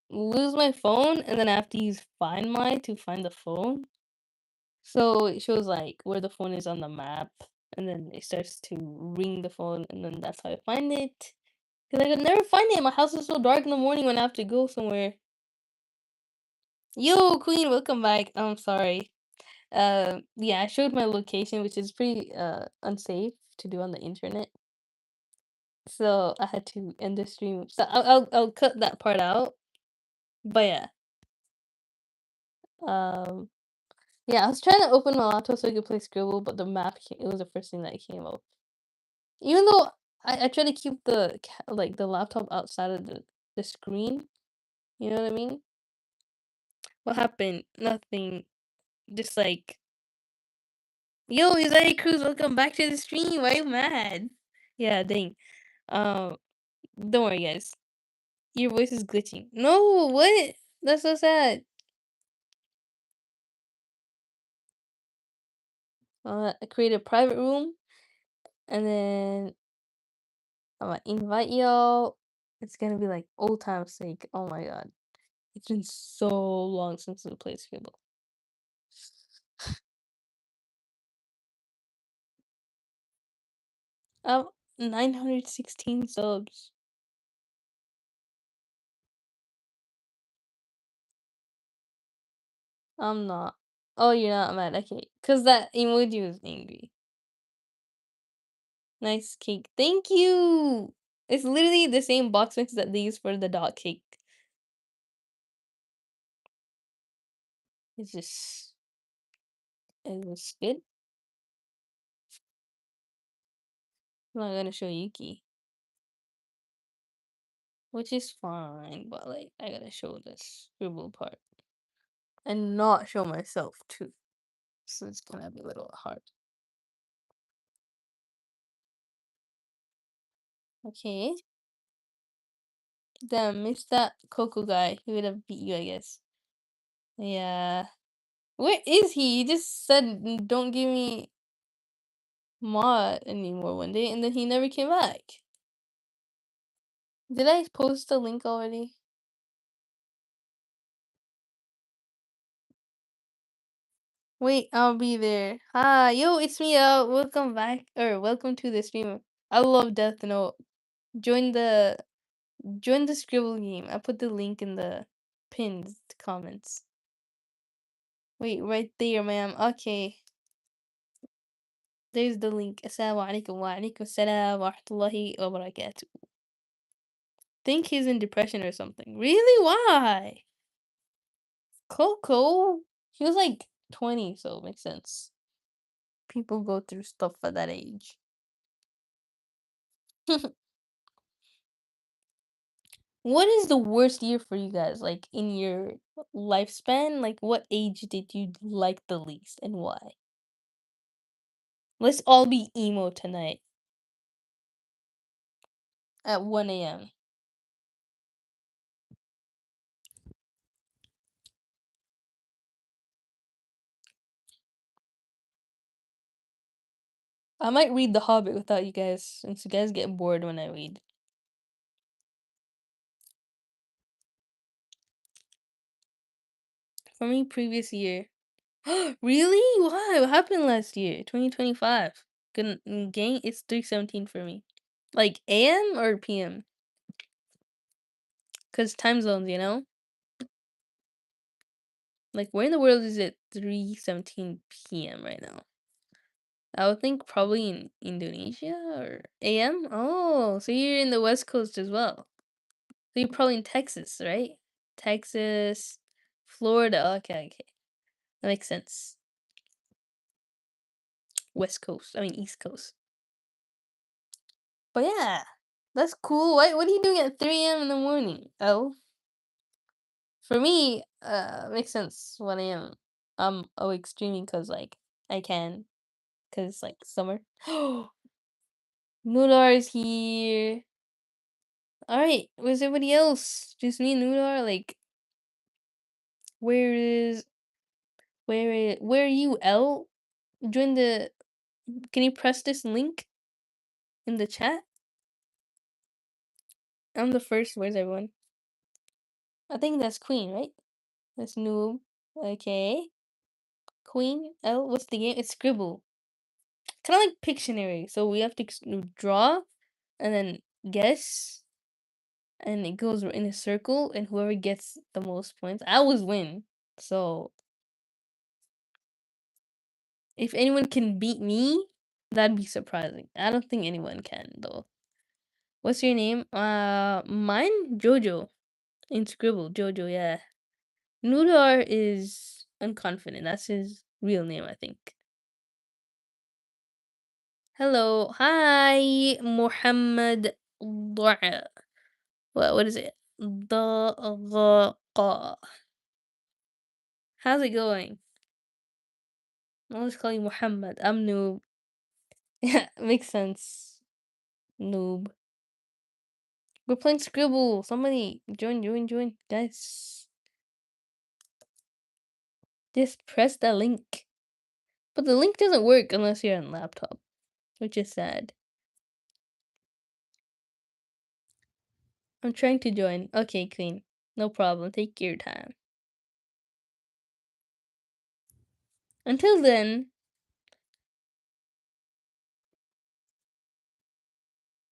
lose my phone, and then I have to use Find My to find the phone. So it shows like where the phone is on the map, and then it starts to ring the phone, and then that's how I find it. Cause I could never find it. My house is so dark in the morning when I have to go somewhere. Yo, Queen, welcome back. I'm sorry. Yeah, I showed my location, which is pretty unsafe to do on the internet. So I had to end the stream. So I'll cut that part out. But yeah, um, yeah, I was trying to open my laptop so I could play Scribble, but the map it was the first thing that came up. Even though I try to keep like the laptop outside of the screen. You know what I mean? What happened? Nothing. Just like, yo, Isaiah Cruz, welcome back to the stream. Why you mad? Yeah, dang. Um, don't worry, guys. Your voice is glitching. No, what? That's so sad. I create a private room, and then I'm gonna invite y'all. It's gonna be like old time's sake. Oh my god. It's been so long since we played Scribble. Um, 916 subs. I'm not. Oh, you're not mad. Okay. Because that emoji was angry. Nice cake. Thank you. It's literally the same box mix that they use for the dog cake. It's just, it was good. I'm not gonna show Yuki, which is fine, but like, I gotta show this scribble part and not show myself too. So it's gonna be a little hard. Okay. Damn, missed that Coco guy. He would have beat you, I guess. Yeah. Where is he? He just said, Don't give me mod anymore" one day, and then he never came back. Did I post the link already? Wait, I'll be there. Hi, yo, it's me. Welcome back, or welcome to the stream. I love Death Note. Join the join the Scribble game. I put the link in the pinned comments. Wait, right there, ma'am. Okay, there's the link. Assalamu alaikum wa alaikum assalam wa rahmatullahi wa barakatuh. Think he's in depression or something. Really? Why? Coco? He was like 20, so it makes sense. People go through stuff at that age. What is the worst year for you guys? Like in your lifespan? Like what age did you like the least and why? Let's all be emo tonight at 1 a.m. I might read The Hobbit without you guys, since you guys get bored when I read. For me, previous year. Really? Why? What happened last year? 2025. Good gang. It's 3:17 for me. Like AM or PM? Cause time zones, you know. Like where in the world is it 3:17 p.m. right now? I would think probably in Indonesia or AM. Oh, so you're in the West Coast as well. So you're probably in Texas, right? Texas, Florida. Okay, okay. That makes sense. West Coast. I mean East Coast. But yeah, that's cool. What are you doing at 3 a.m. in the morning? Oh, for me, makes sense. 1 a.m. I'm awake streaming because like I can, because it's like summer. Nudar is here. All right, where's everybody else? Just me and Nudar. Like, where is where are you? L? Join the. Can you press this link in the chat? I'm the first. Where's everyone? I think that's Queen, right? That's Noob. Okay. Queen L. What's the game? It's Scribble. Kind of like Pictionary. So we have to draw and then guess, and it goes in a circle, and whoever gets the most points, I always win. So if anyone can beat me, that'd be surprising. I don't think anyone can though. What's your name? Mine Jojo in Scribble. Jojo, yeah. Nudar is unconfident. That's his real name, I think. Hello, hi, Muhammad. What is it? ضغق. How's it going? I'll just call you Muhammad. I'm Noob. Yeah, makes sense. Noob. We're playing Scribble. Somebody join, guys. Just press the link. But the link doesn't work unless you're on laptop, which is sad. I'm trying to join. Okay, Queen. No problem. Take your time. Until then,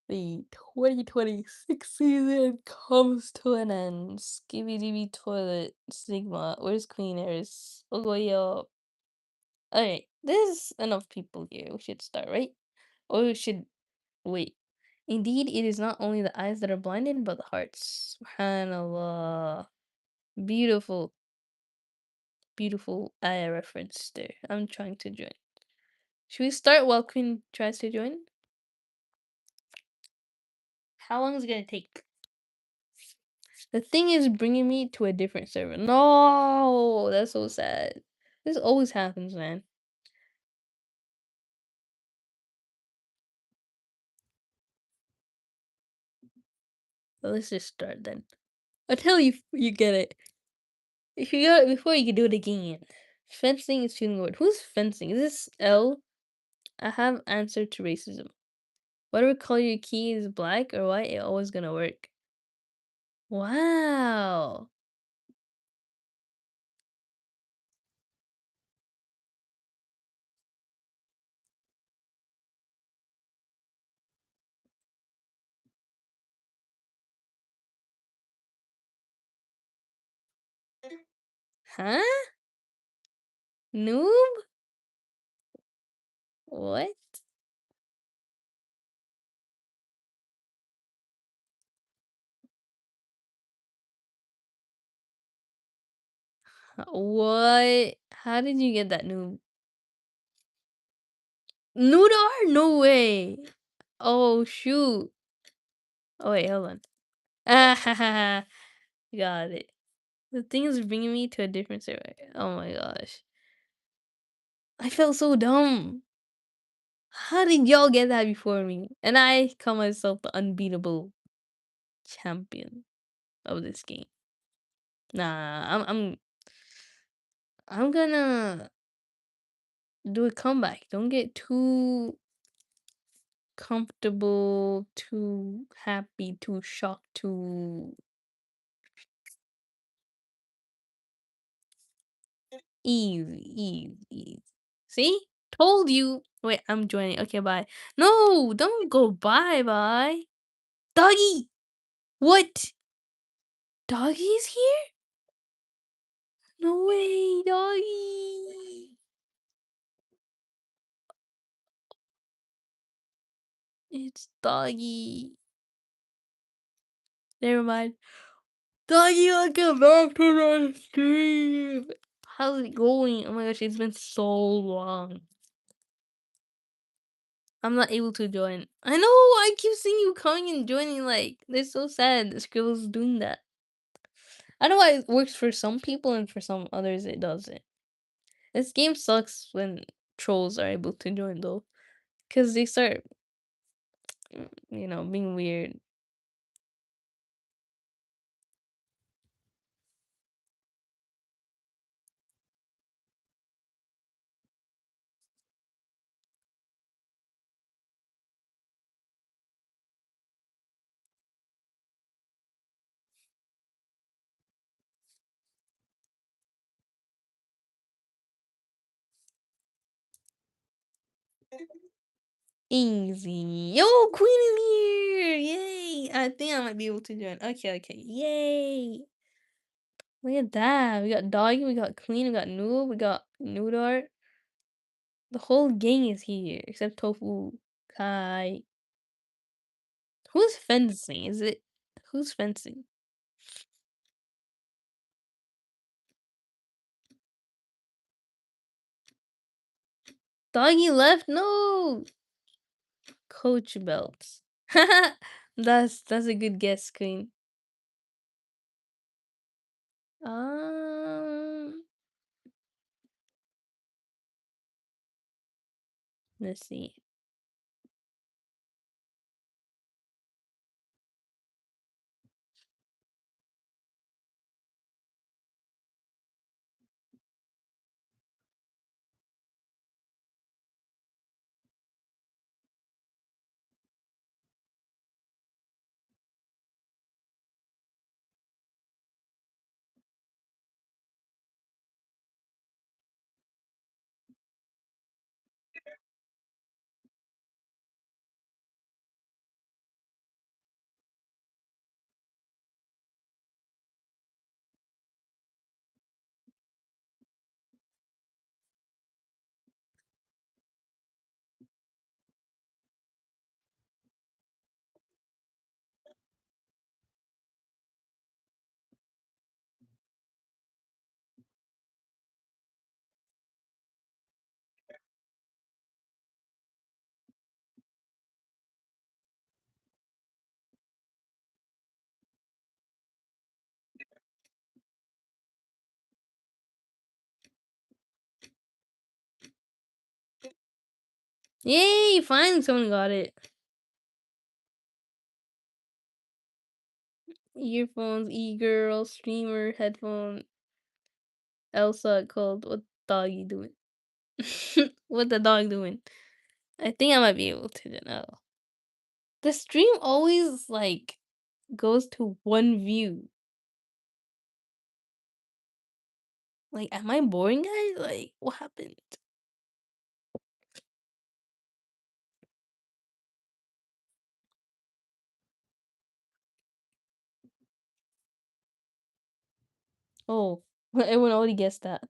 the 2026 season comes to an end. Skibby Dibby Toilet Sigma. Where's Queen Eris? Ogoyo. Alright, there's enough people here. We should start, right? Or we should wait. Indeed, it is not only the eyes that are blinded, but the hearts. Subhanallah. Beautiful, beautiful ayah reference there. I'm trying to join. Should we start while Queen tries to join? How long is it gonna take? The thing is bringing me to a different server. No, that's so sad. This always happens, man. But let's just start then. Until you get it. If you got it before, you can do it again. Fencing is choosing a word. Who's fencing? Is this L? I have answer to racism. Whatever color your key is, black or white, it always gonna work. Wow. Huh? Noob? What? What? How did you get that noob? Noodar? No way. Oh shoot. Oh wait, hold on. Ah ha ha ha. Got it. The thing is bringing me to a different server. Oh my gosh. I felt so dumb. How did y'all get that before me? And I call myself the unbeatable champion of this game. Nah, I'm gonna do a comeback. Don't get too comfortable, too happy, too shocked, too easy. See? Told you. Wait, I'm joining. Okay, bye. No, don't go bye. Doggy! What? Doggy's here? No way, doggy. It's doggy. Never mind. Doggy, welcome back to the stream. How's it going? Oh my gosh, it's been so long. I'm not able to join. I know, I keep seeing you coming and joining, like, it's so sad the Skribble's doing that. I know why it works for some people and for some others it doesn't. This game sucks when trolls are able to join though. Because they start, being weird. Easy. Yo, Queen is here! Yay! I think I might be able to join. Okay, okay. Yay! Look at that. We got Doggy, we got Queen, we got Noob, we got Noodart. The whole gang is here except Tofu. Kai. Who's fencing? Is it who's fencing? Doggy left? No. Coach belts. That's a good guess, Queen. Um, let's see. Yay! Finally, someone got it. Earphones, e-girl, streamer, headphone. Elsa called. What doggy doing? What the dog doing? I think I might be able to know. The stream always like goes to one view. Like, am I boring, guys? Like, what happened? Oh, everyone already guessed that.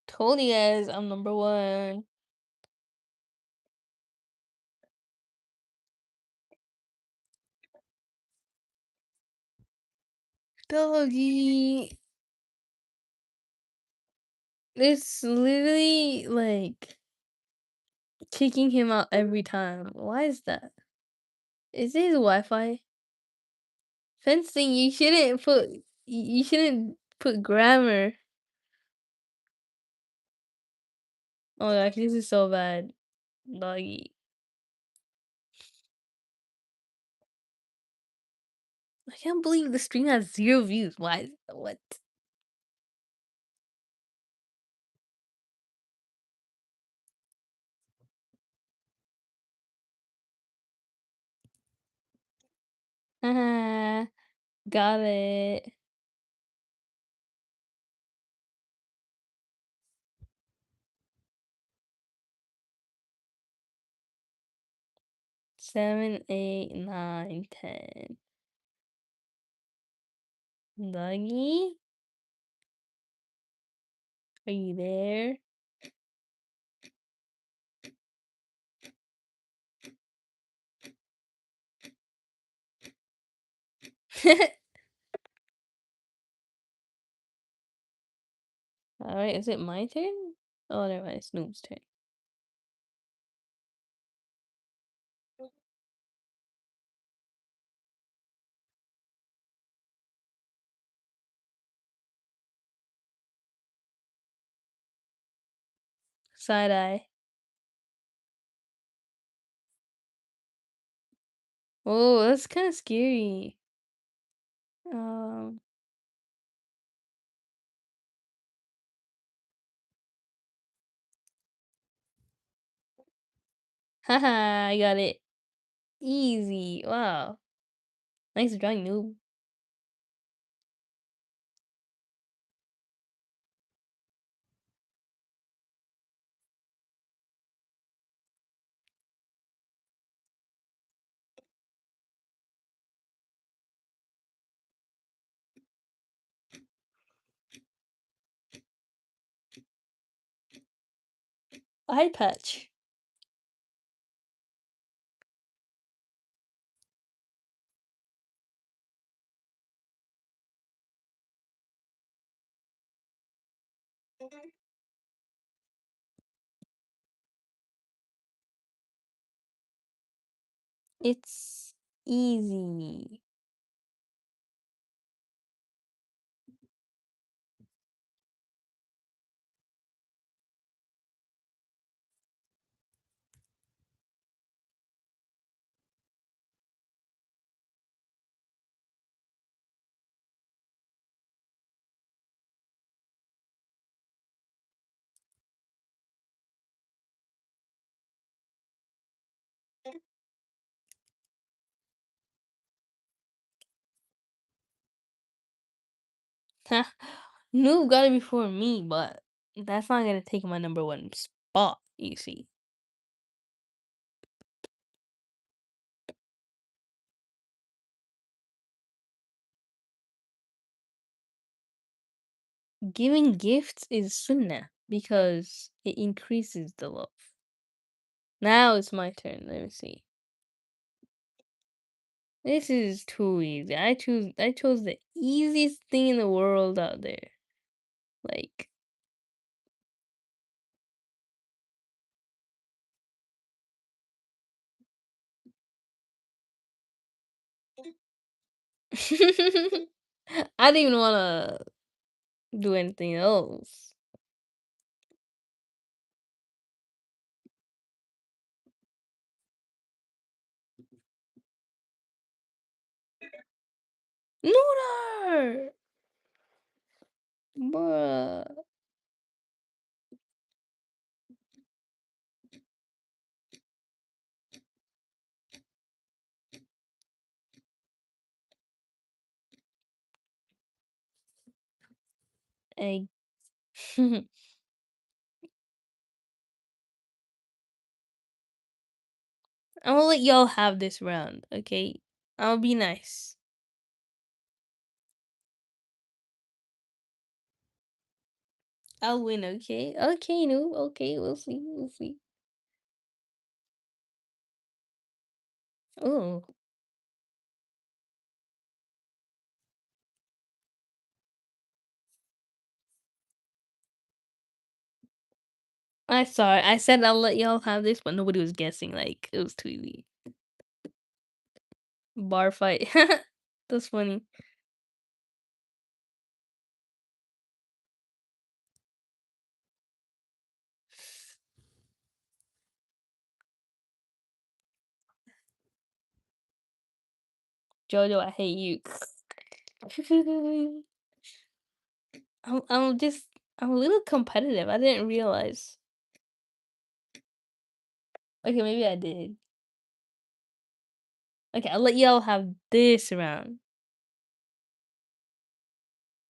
Told you guys I'm number one. Doggy. It's literally like kicking him out every time. Why is that? Is it his Wi-Fi? Fencing, you shouldn't put grammar. Oh my gosh, this is so bad. Doggy. I can't believe the stream has 0 views. Why? What? Haha, got it. 7, 8, 9, 10. Doggy, are you there? Alright, is it my turn? Oh, never mind, it's Snoop's turn. Side eye. Oh, that's kind of scary. Um, haha, I got it. Easy. Wow. Nice drawing, noob. Eye patch. It's easy. Noob got it before me, but that's not gonna take my number one spot, you see. Giving gifts is sunnah because it increases the love. Now it's my turn. Let me see. This is too easy. I chose the easiest thing in the world out there. Like I didn't even wanna do anything else. Lunar! Bruh. Egg. I'm gonna let y'all have this round, okay? I'll be nice. I'll win, okay? Okay, no, okay, we'll see, we'll see. Oh, I saw it. I said I'll let y'all have this, but nobody was guessing. Like it was too easy. Bar fight. That's funny. Jojo, I hate you. I'm a little competitive. I didn't realize. Okay, maybe I did. Okay, I'll let y'all have this round.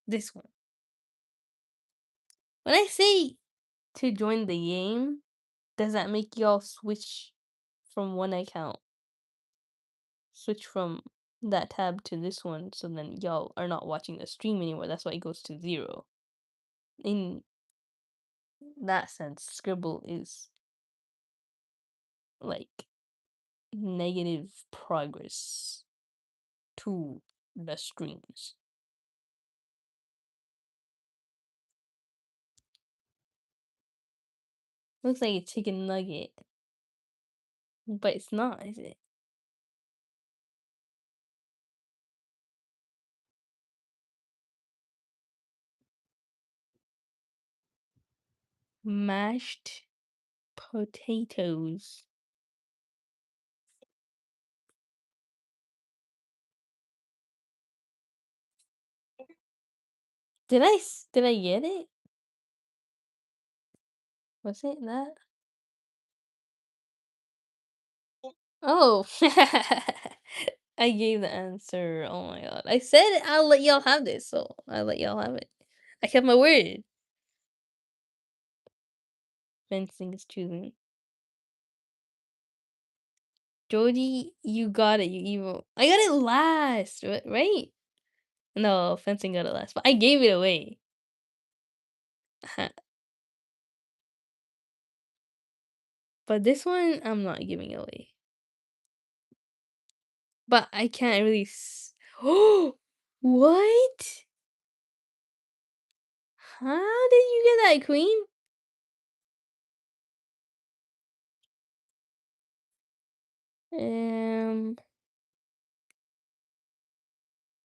This one. When I say to join the game, does that make y'all switch from one account? Switch from that tab to this one, so then y'all are not watching the stream anymore. That's why it goes to 0. In that sense, Scribble is like negative progress to the streams. Looks like a chicken nugget, but it's not, is it? Mashed potatoes. Did I get it? Was it that? Oh. I gave the answer. Oh my god. I said I'll let y'all have this, so I'll let y'all have it. I kept my word. Fencing is choosing. Jody, you got it, you evil. I got it last, right? No, fencing got it last, but I gave it away. But this one, I'm not giving away. But I can't really. Oh, what? How did you get that, Queen? Um,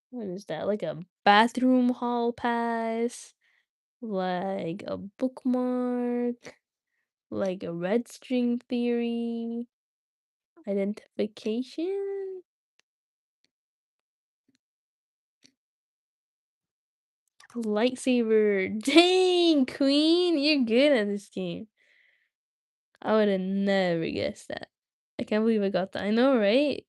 what is that? Like a bathroom hall pass, like a bookmark, like a red string theory, identification, lightsaber. Dang, Queen, you're good at this game. I would have never guessed that. I can't believe I got that. I know, right?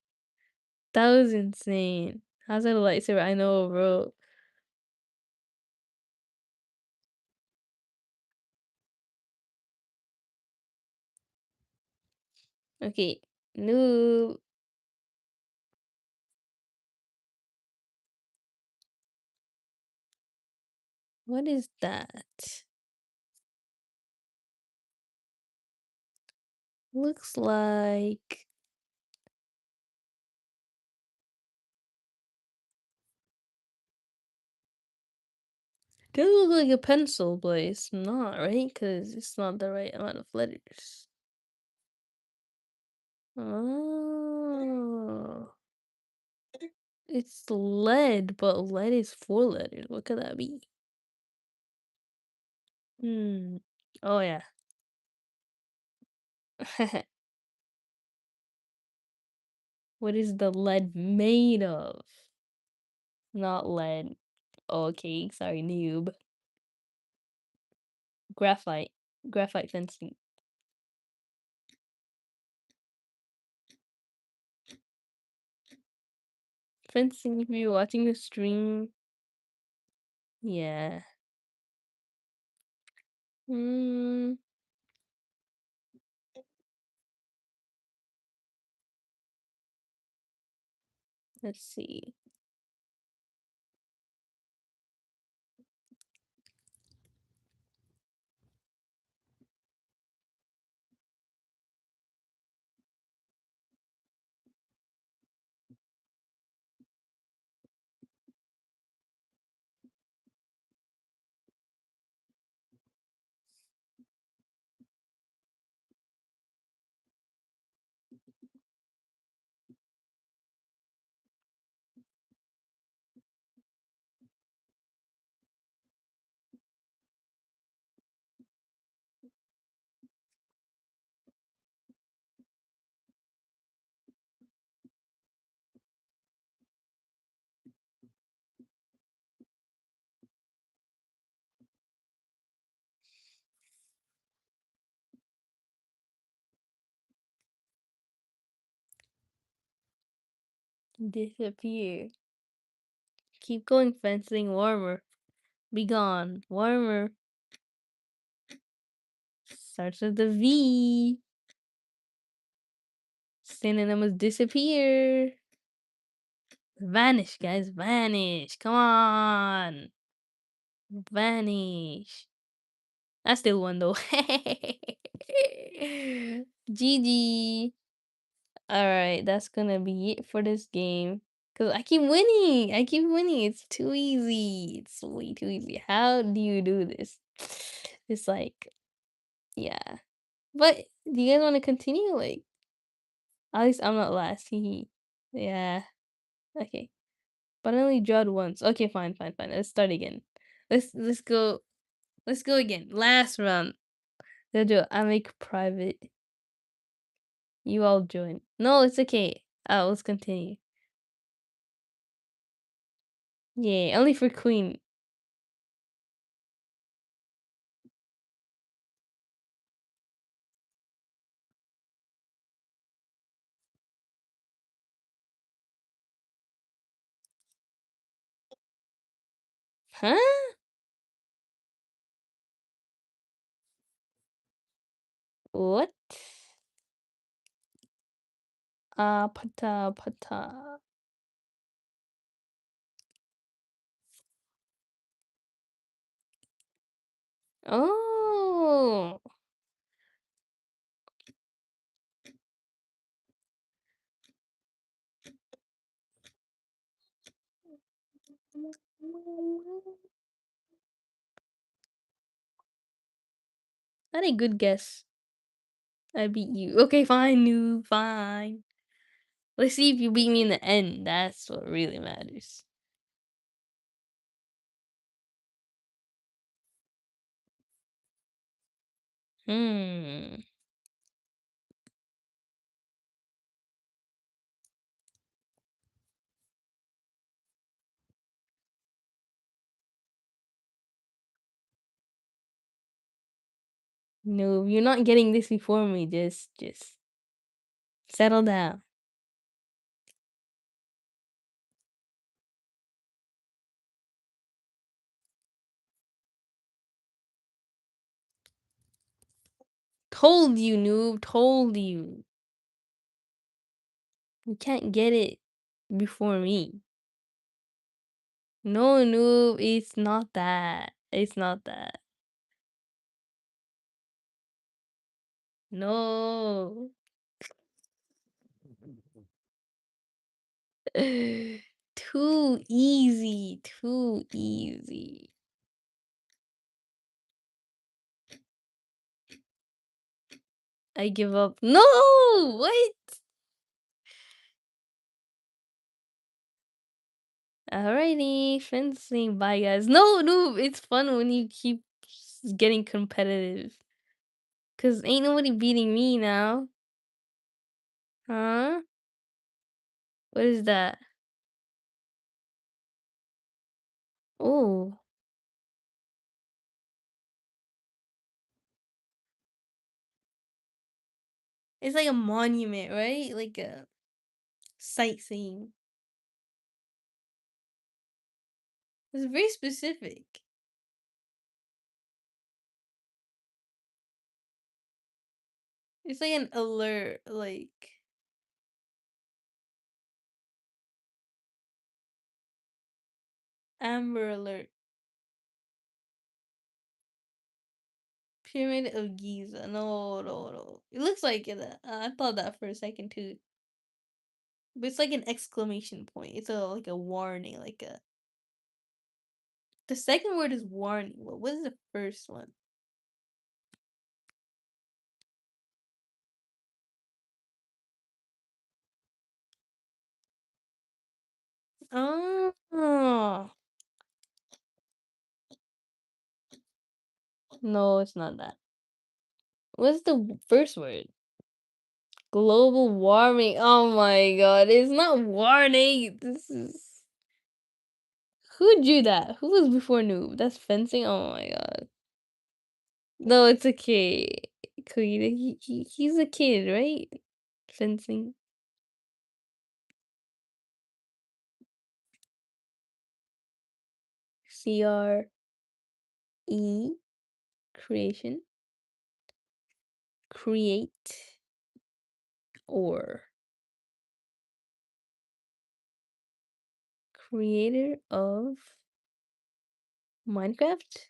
That was insane. How's that a lightsaber? I know, bro. Okay, noob. What is that? Looks like does look like a pencil, but it's not, right? Because it's not the right amount of letters. Oh. It's lead, but lead is 4 letters. What could that be? Hmm. Oh yeah. What is the lead made of? Not lead. Okay, sorry, noob. Graphite. Graphite fencing. Fencing, if you're watching the stream. Yeah. Hmm. Let's see. Disappear. Keep going, fencing. Warmer. Be gone. Warmer. Starts with the V. Synonyms disappear. Vanish, guys. Vanish. Come on. Vanish. I still won though. GG. Alright, that's gonna be it for this game. Cause I keep winning. I keep winning. It's too easy. It's way too easy. How do you do this? It's like, yeah. But do you guys want to continue? Like, at least I'm not last. Hee. Yeah. Okay. But I only drawed once. Okay, fine, fine, fine. Let's start again. Let's go. Let's go again. Last round. Jojo, I make private. You all join. No, it's okay. Let's continue. Yeah, only for Queen. Huh? What? Pata pata. Oh. Not a good guess. I beat you. Okay, fine, noob, fine. Let's see if you beat me in the end. That's what really matters. Hmm. No, you're not getting this before me. Just settle down. Told you, noob. Told you. You can't get it before me. No, noob. It's not that. It's not that. No. Too easy. Too easy. I give up. No! What? Alrighty, fencing. Bye, guys. No, no, it's fun when you keep getting competitive. Cause ain't nobody beating me now. Huh? What is that? Oh, it's like a monument, right? Like a sightseeing. It's very specific. It's like an alert, like Amber Alert. Pyramid of Giza. No, no, no. It looks like it. I thought that for a second too. But it's like an exclamation point. It's a like a warning, like a. The second word is warning. What is the first one? Oh, no, it's not that. What's the first word? Global warming. Oh my god, it's not warning. This is who drew that? Who was before noob? That's fencing. Oh my god. No, it's a kid. He's a kid, right? Fencing. CRE creation. Create or creator of Minecraft.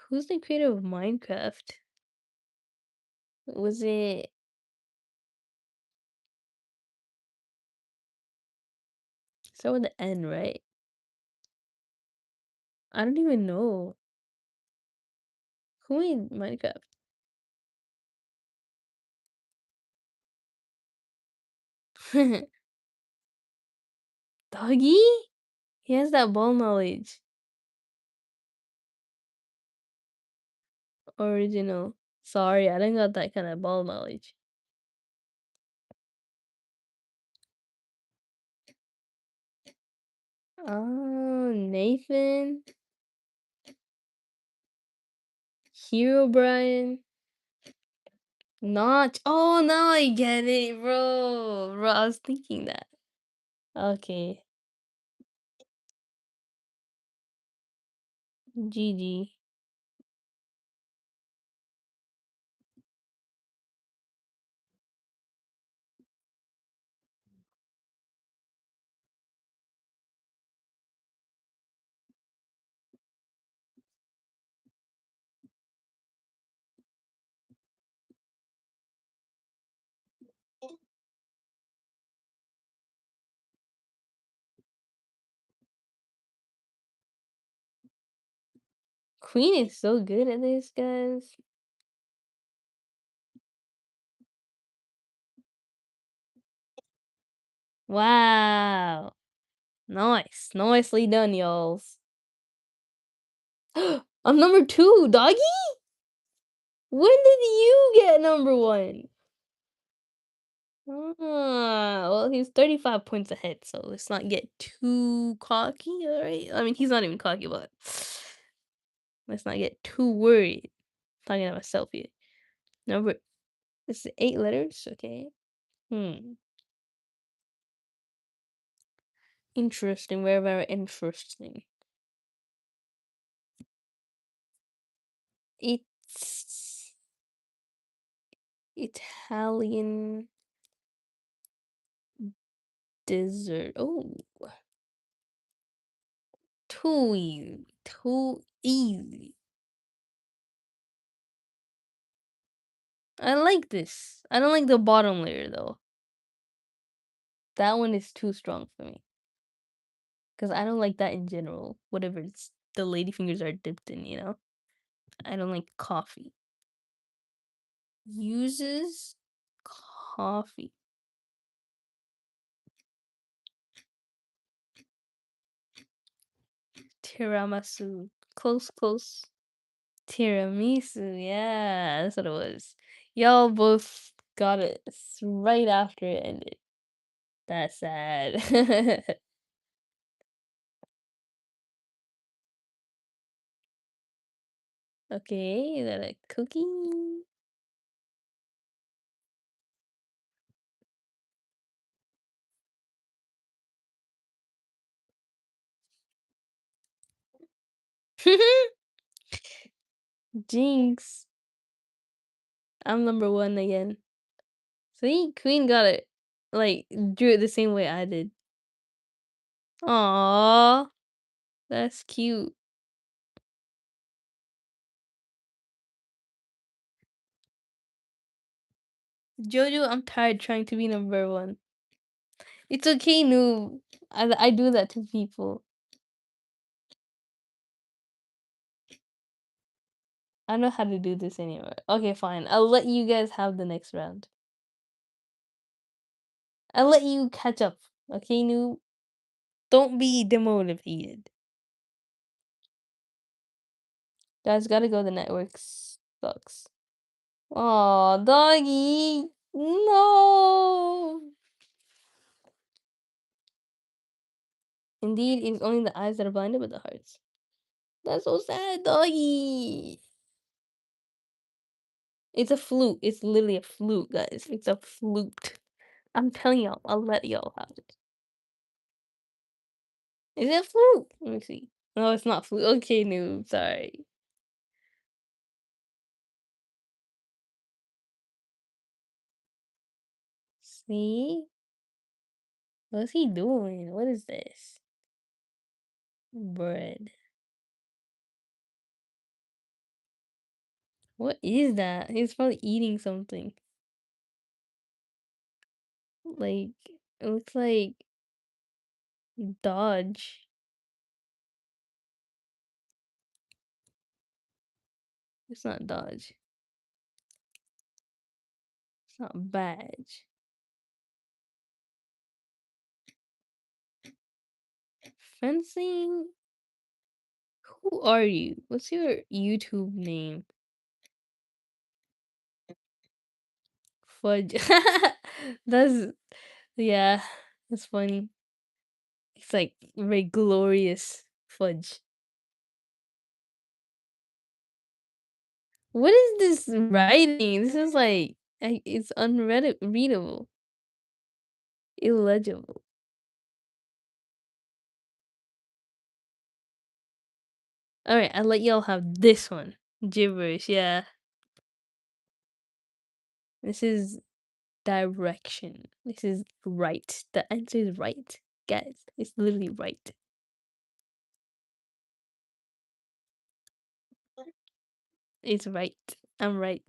Who's the creator of Minecraft? Was it start with the N, right? I don't even know. Who made Minecraft? Doggy? He has that ball knowledge. Original. Sorry, I don't got that kind of ball knowledge. Oh, Nathan. Hero Brian. Not. Oh, now I get it, bro. Bro, I was thinking that. Okay. GG. Queen is so good at this, guys. Wow. Nice. Nicely done, y'alls. I'm number 2, doggy? When did you get number 1? Well, he's 35 points ahead, so let's not get too cocky, alright? I mean, he's not even cocky, but let's not get too worried. Talking to myself here. Number, this is 8 letters, okay. Hmm. Interesting, very, very interesting. It's Italian dessert. Oh, too easy. Too easy. I like this. I don't like the bottom layer though. That one is too strong for me. Because I don't like that in general. Whatever it's the ladyfingers are dipped in, you know? I don't like coffee. Uses coffee. Tiramisu. Close, close. Tiramisu, yeah, that's what it was. Y'all both got it right after it ended. That's sad. Okay, is that a cookie? Jinx. I'm number 1 again. See, Queen got it. Like, drew it the same way I did. Aww, that's cute. Jojo, I'm tired trying to be number 1. It's okay, noob. I do that to people. I know how to do this anyway. Okay, fine. I'll let you guys have the next round. I'll let you catch up. Okay, noob? Don't be demotivated. Guys, gotta go. The network sucks. Aw, doggy. No. Indeed, it's only the eyes that are blinded with the hearts. That's so sad, doggy. It's a flute. It's literally a flute, guys. It's a flute. I'm telling y'all. I'll let y'all have it. Is it a flute? Let me see. No, it's not flute. Okay, noob. Sorry. See? What's he doing? What is this? Bread. What is that? He's probably eating something. Like, it looks like Dodge. It's not Dodge. It's not Badge. Fencing? Who are you? What's your YouTube name? Fudge. That's, yeah, that's funny. It's like very glorious fudge. What is this writing? This is like, it's unreadable, illegible. Alright, I'll let y'all have this one. Gibberish, yeah. This is direction. This is right. The answer is right. Guys, it's literally right. It's right. I'm right.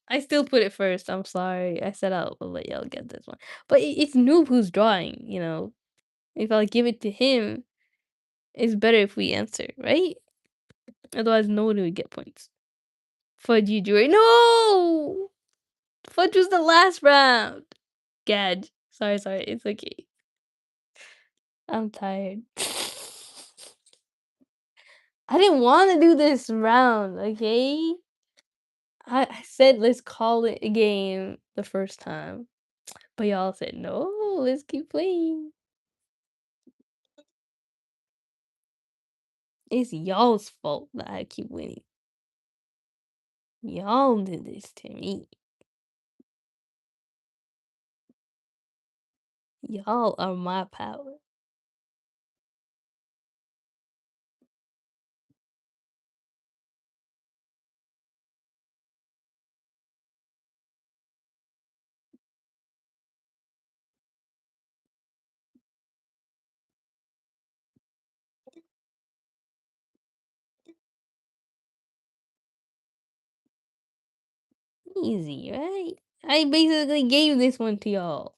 I still put it first. I'm sorry. I said I'll let y'all get this one. But it's Noob who's drawing, you know. If I'll give it to him, it's better if we answer, right? Otherwise, no one would get points. Fudge you, Jory. No! Fudge was the last round. Gad. Sorry. It's okay. I'm tired. I didn't want to do this round, okay? I said let's call it a game the first time. But y'all said no, let's keep playing. It's y'all's fault that I keep winning. Y'all did this to me. Y'all are my power. Easy, right? I basically gave this one to y'all.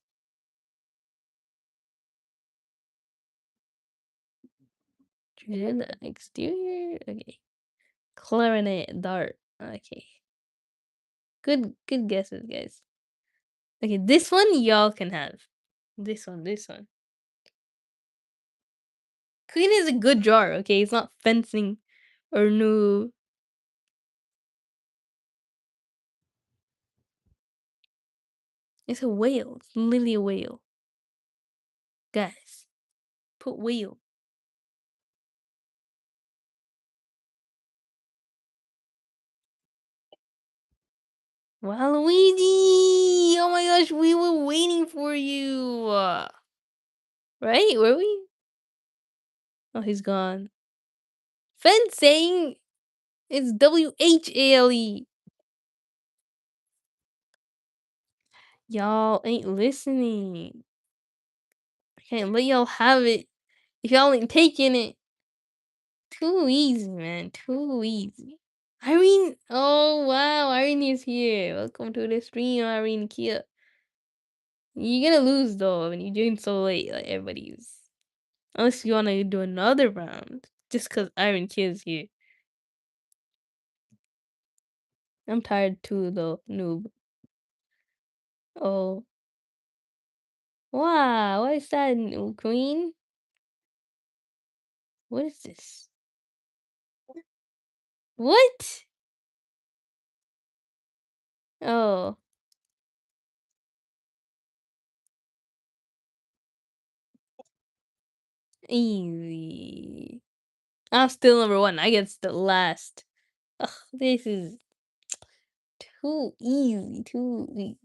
Treasure the exterior. Okay. Clarinet dart. Okay. Good guesses, guys. Okay, this one y'all can have. This one. Queen is a good drawer, okay? It's not fencing or no. It's a whale. It's literally a whale. Guys, put whale. Waluigi! Oh my gosh, we were waiting for you. Right? Were we? Oh, he's gone. Fencing! It's WHALE. Y'all ain't listening. I can't let y'all have it if y'all ain't taking it. Too easy, man. Too easy. Irene! Oh wow, Irene is here. Welcome to the stream, Irene Kia. You're gonna lose though when you join so late, like everybody's. Unless you wanna do another round. Just cause Iron Kid's here. I'm tired too though, noob. Oh. Wow, what is that, queen? What is this? What? Oh. Easy. I'm still number one. I get the last. Ugh, this is too easy. Too easy.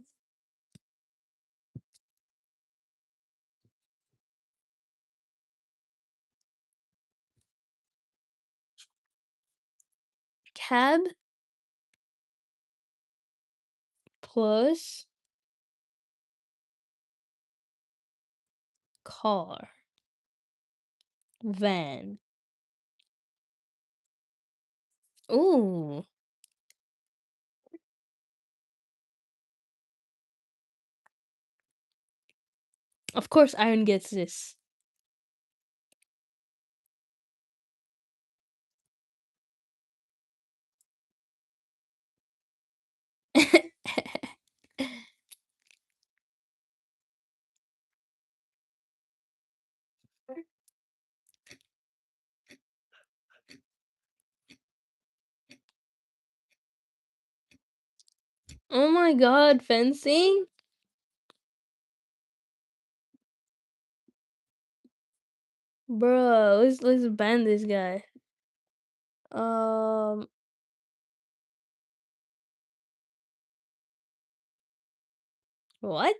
Cab plus car. Van. Ooh. Of course Iron gets this. Oh my god, fencing? Bro, let's ban this guy. Um what?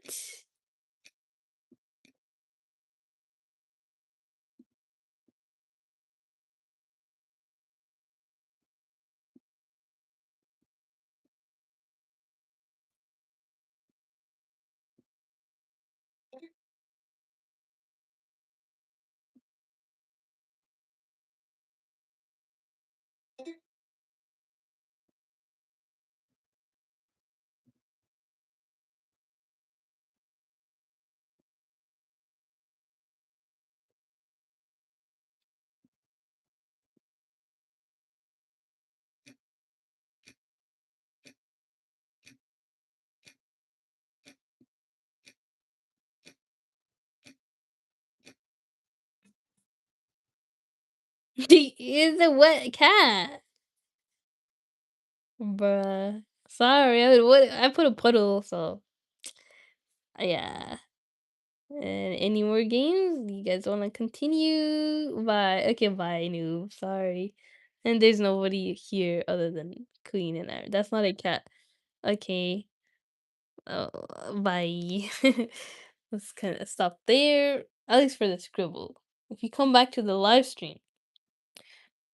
He is a wet cat. Bruh. Sorry, I put a puddle, so yeah. And any more games? You guys wanna continue? Bye. Okay, bye, noob. Sorry. And there's nobody here other than Queen and I. That's not a cat. Okay. Oh, bye. Let's kind of stop there. At least for the scribble. If you come back to the live stream,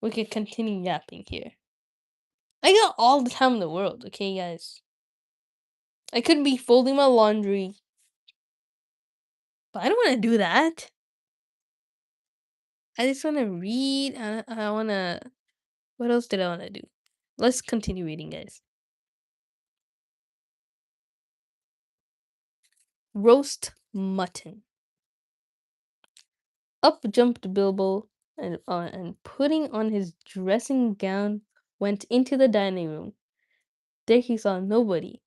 we could continue yapping here. I got all the time in the world, okay, guys? I could be folding my laundry, but I don't want to do that. I just want to read. I want to. What else did I want to do? Let's continue reading, guys. Roast mutton. Up jumped Bilbo, and putting on his dressing gown, went into the dining room. There he saw nobody,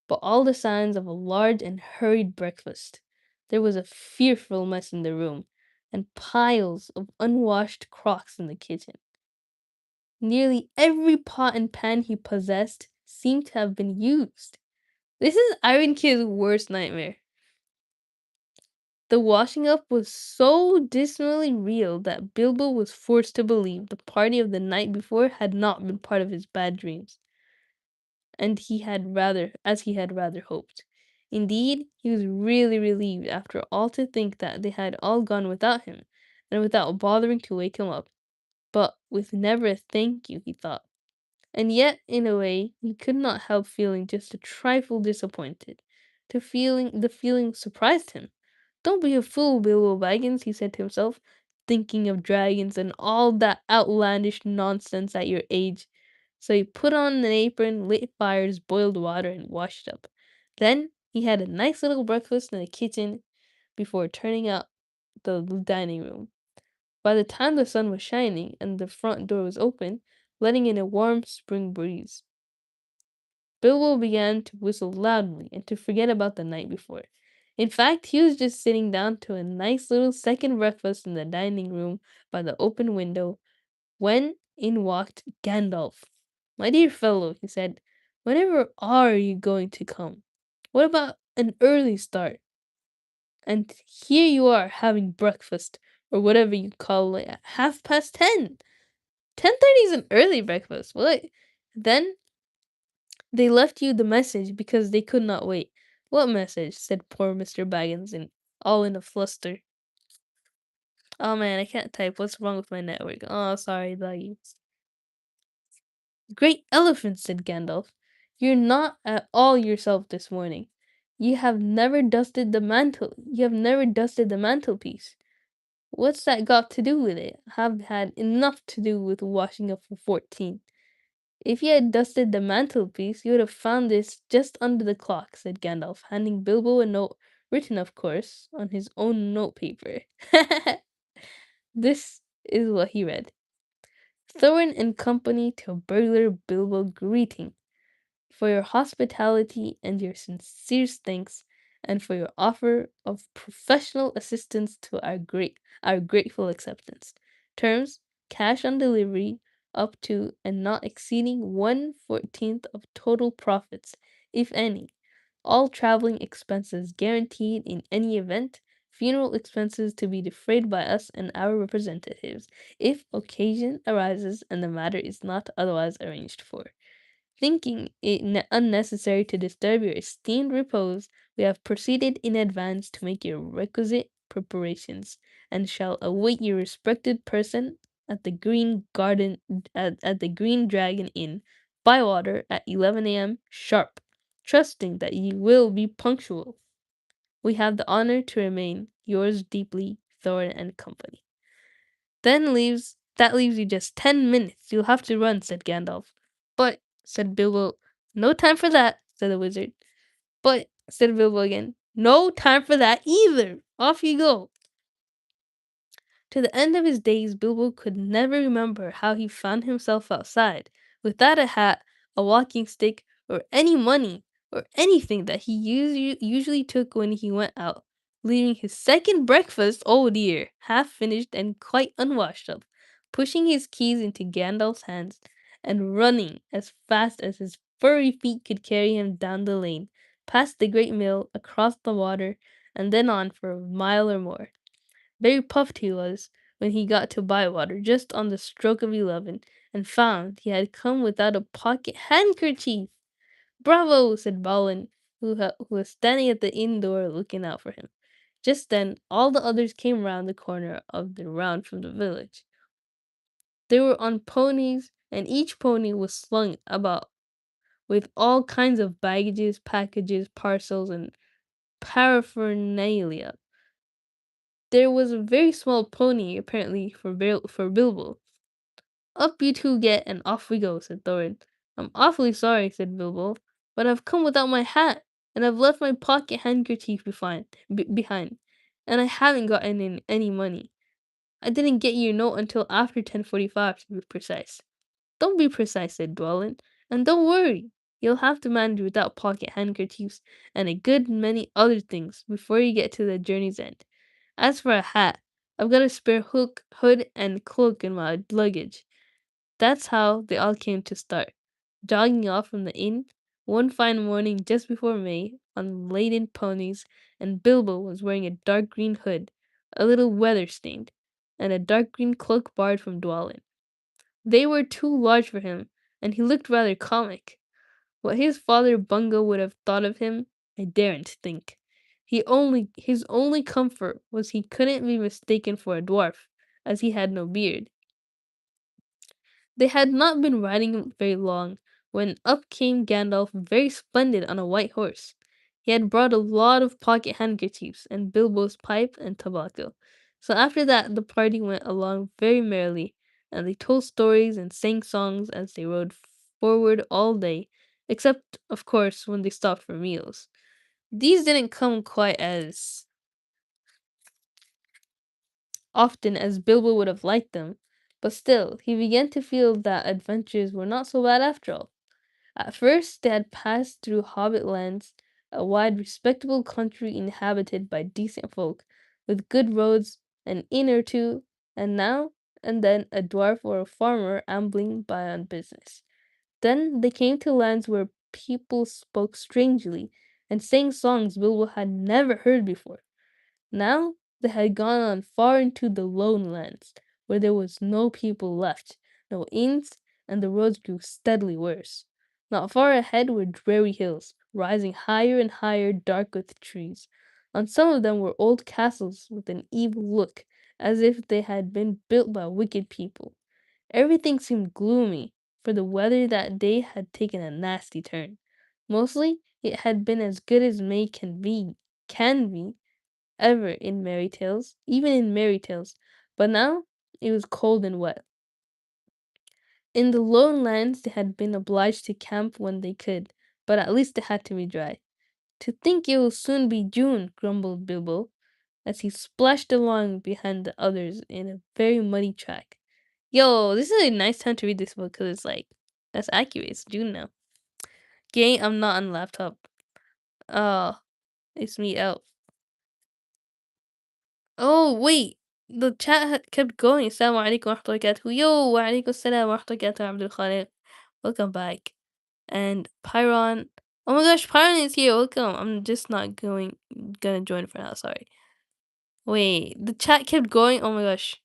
but all the signs of a large and hurried breakfast. There was a fearful mess in the room, and piles of unwashed crocks in the kitchen. Nearly every pot and pan he possessed seemed to have been used. This is Iron Kid's worst nightmare. The washing up was so dismally real that Bilbo was forced to believe the party of the night before had not been part of his bad dreams, and he had rather hoped. Indeed, he was really relieved after all to think that they had all gone without him, and without bothering to wake him up. But with never a thank you, he thought. And yet, in a way, he could not help feeling just a trifle disappointed. The feeling surprised him. "Don't be a fool, Bilbo Baggins," he said to himself, "thinking of dragons and all that outlandish nonsense at your age." So he put on an apron, lit fires, boiled water, and washed up. Then he had a nice little breakfast in the kitchen before turning out the dining room. By the time the sun was shining and the front door was open, letting in a warm spring breeze, Bilbo began to whistle loudly and to forget about the night before. In fact, he was just sitting down to a nice little second breakfast in the dining room by the open window when in walked Gandalf. "My dear fellow," he said, "whenever are you going to come? What about an early start? And here you are having breakfast, or whatever you call it, at 10:30. 10:30 is an early breakfast. What? Then they left you the message because they could not wait." "What message?" said poor Mr. Baggins, all in a fluster. "Oh man, I can't type. What's wrong with my network? Oh, sorry, doggy." "Great elephant," said Gandalf. "You're not at all yourself this morning. You have never dusted the mantelpiece." "What's that got to do with it? I've had enough to do with washing up for 14. "If you had dusted the mantelpiece, you would have found this just under the clock," said Gandalf, handing Bilbo a note, written, of course, on his own notepaper. This is what he read: "Thorin and Company to Burglar Bilbo greeting. For your hospitality and your sincerest thanks, and for your offer of professional assistance to our grateful acceptance. Terms: cash on delivery, up to and not exceeding 1/14 of total profits, if any. All traveling expenses guaranteed in any event. Funeral expenses to be defrayed by us and our representatives, if occasion arises and the matter is not otherwise arranged for. Thinking it unnecessary to disturb your esteemed repose, we have proceeded in advance to make your requisite preparations, and shall await your respected person at the at the Green Dragon Inn, Bywater, at 11 a.m. sharp, trusting that you will be punctual. We have the honor to remain yours deeply, Thorin and Company." That leaves you just 10 minutes. You'll have to run," said Gandalf. "But," said Bilbo. "No time for that," said the wizard. "But," said Bilbo again. "No time for that either. Off you go." To the end of his days, Bilbo could never remember how he found himself outside, without a hat, a walking stick, or any money, or anything that he usually took when he went out, leaving his second breakfast, oh dear, half finished and quite unwashed up. pushing his keys into Gandalf's hands and running as fast as his furry feet could carry him down the lane, past the great mill, across the water, and then on for a mile or more. Very puffed he was when he got to Bywater just on the stroke of 11 and found he had come without a pocket handkerchief. "Bravo!" said Balin, who was standing at the inn door looking out for him. Just then all the others came round the corner of the round from the village. They were on ponies, and each pony was slung about with all kinds of baggages, packages, parcels, and paraphernalia. There was a very small pony, apparently for Bilbo. "Up you two get, and off we go," said Thorin. "I'm awfully sorry," said Bilbo, "but I've come without my hat, and I've left my pocket handkerchief behind, and I haven't got any money. I didn't get your note until after 10:45 to be precise." "Don't be precise," said Dwalin, "and don't worry. You'll have to manage without pocket handkerchiefs and a good many other things before you get to the journey's end. As for a hat, I've got a spare hood, and cloak in my luggage." That's how they all came to start, jogging off from the inn one fine morning just before May on laden ponies, and Bilbo was wearing a dark green hood, a little weather stained, and a dark green cloak borrowed from Dwalin. They were too large for him, and he looked rather comic. What his father Bungo would have thought of him, I daren't think. His only comfort was he couldn't be mistaken for a dwarf, as he had no beard. They had not been riding very long when up came Gandalf very splendid on a white horse. He had brought a lot of pocket handkerchiefs and Bilbo's pipe and tobacco. So after that the party went along very merrily, and they told stories and sang songs as they rode forward all day, except of course when they stopped for meals. These didn't come quite as often as Bilbo would have liked them, but still he began to feel that adventures were not so bad after all. At first they had passed through Hobbit lands, a wide respectable country inhabited by decent folk, with good roads, an inn or two, and now and then a dwarf or a farmer ambling by on business. Then they came to lands where people spoke strangely and sang songs Bilbo had never heard before. Now they had gone on far into the lone lands, where there was no people left, no inns, and the roads grew steadily worse. Not far ahead were dreary hills, rising higher and higher, dark with trees. On some of them were old castles with an evil look, as if they had been built by wicked people. Everything seemed gloomy, for the weather that day had taken a nasty turn. Mostly it had been as good as May can be, ever in Merry Tales, even in Merry Tales, but now it was cold and wet. In the lone lands they had been obliged to camp when they could, but at least they had to be dry. "To think it will soon be June," grumbled Bilbo, as he splashed along behind the others in a very muddy track. Yo, this is a nice time to read this book because it's like, that's accurate. It's June now. Gang, I'm not on laptop. Oh, it's me out. Oh, wait. The chat kept going. Assalamu alaikum wa rahmatullahi wa barakatuh. Yo, wa alaikum assalam wa rahmatullahi wa barakatuh, Abdul Khaliq. Welcome back. And Pyron. Oh my gosh, Pyron is here. Welcome. I'm just not gonna join for now. Sorry. Wait, the chat kept going. Oh my gosh.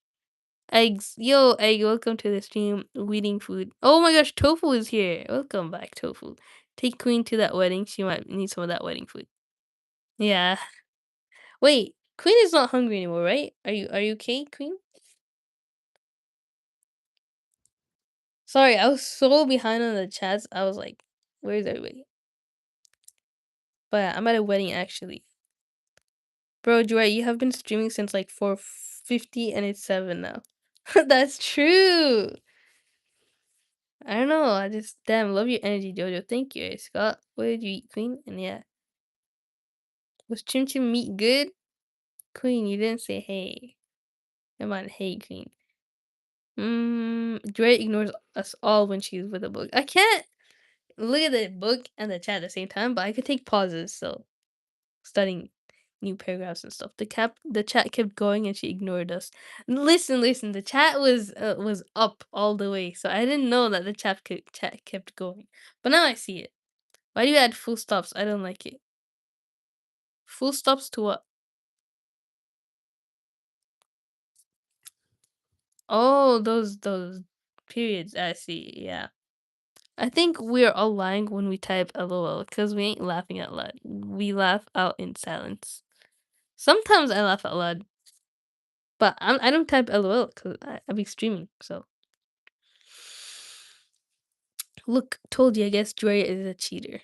Eggs. Yo, Egg, welcome to the stream. Eating food. Oh my gosh, Tofu is here. Welcome back, Tofu. Take Queen to that wedding. She might need some of that wedding food. Yeah. Wait, Queen is not hungry anymore, right? Are you okay, Queen? Sorry, I was so behind on the chats. I was like, where's everybody? But yeah, I'm at a wedding actually. Bro, Joy, you have been streaming since like 4:50 and it's 7 now. That's true. I don't know. I just damn love your energy, Jojo. Thank you, Scott. What did you eat, Queen? And yeah, was Chim Chim meat good? Queen, you didn't say hey. Come on, hey, Queen. Dre ignores us all when she's with a book. I can't look at the book and the chat at the same time, but I could take pauses. So studying new paragraphs and stuff. The chat kept going and she ignored us. Listen, listen, the chat was up all the way, so I didn't know that the chat kept going. But now I see it. Why do you add full stops? I don't like it. Full stops to what? Oh, those periods. I see. Yeah. I think we're all lying when we type LOL because we ain't laughing out loud. We laugh out in silence. Sometimes I laugh out loud, but I don't type LOL because I be streaming. So look, told you. I guess Drea is a cheater.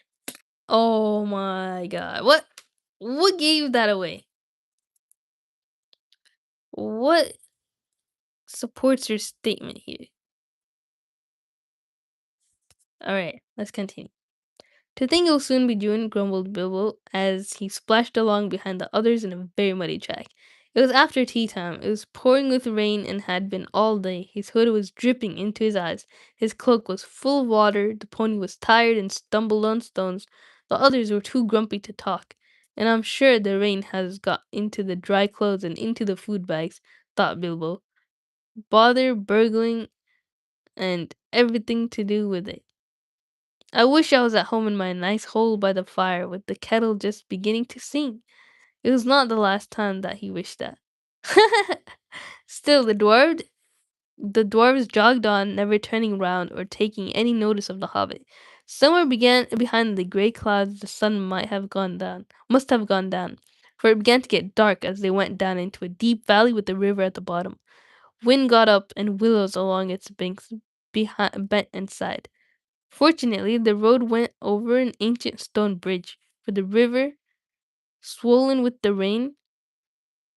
Oh my god! What gave that away? What supports your statement here? All right, let's continue. To think it'll soon be June, grumbled Bilbo as he splashed along behind the others in a very muddy track. It was after tea time. It was pouring with rain and had been all day. His hood was dripping into his eyes. His cloak was full of water. The pony was tired and stumbled on stones. The others were too grumpy to talk. And I'm sure the rain has got into the dry clothes and into the food bags, thought Bilbo. Bother, burgling, and everything to do with it. I wish I was at home in my nice hole by the fire with the kettle just beginning to sing. It was not the last time that he wished that. Still, the dwarves jogged on, never turning round or taking any notice of the hobbit. Somewhere began behind the grey clouds the sun must have gone down, for it began to get dark as they went down into a deep valley with the river at the bottom. Wind got up and willows along its banks bent and sighed. Fortunately, the road went over an ancient stone bridge, for the river, swollen with the rain,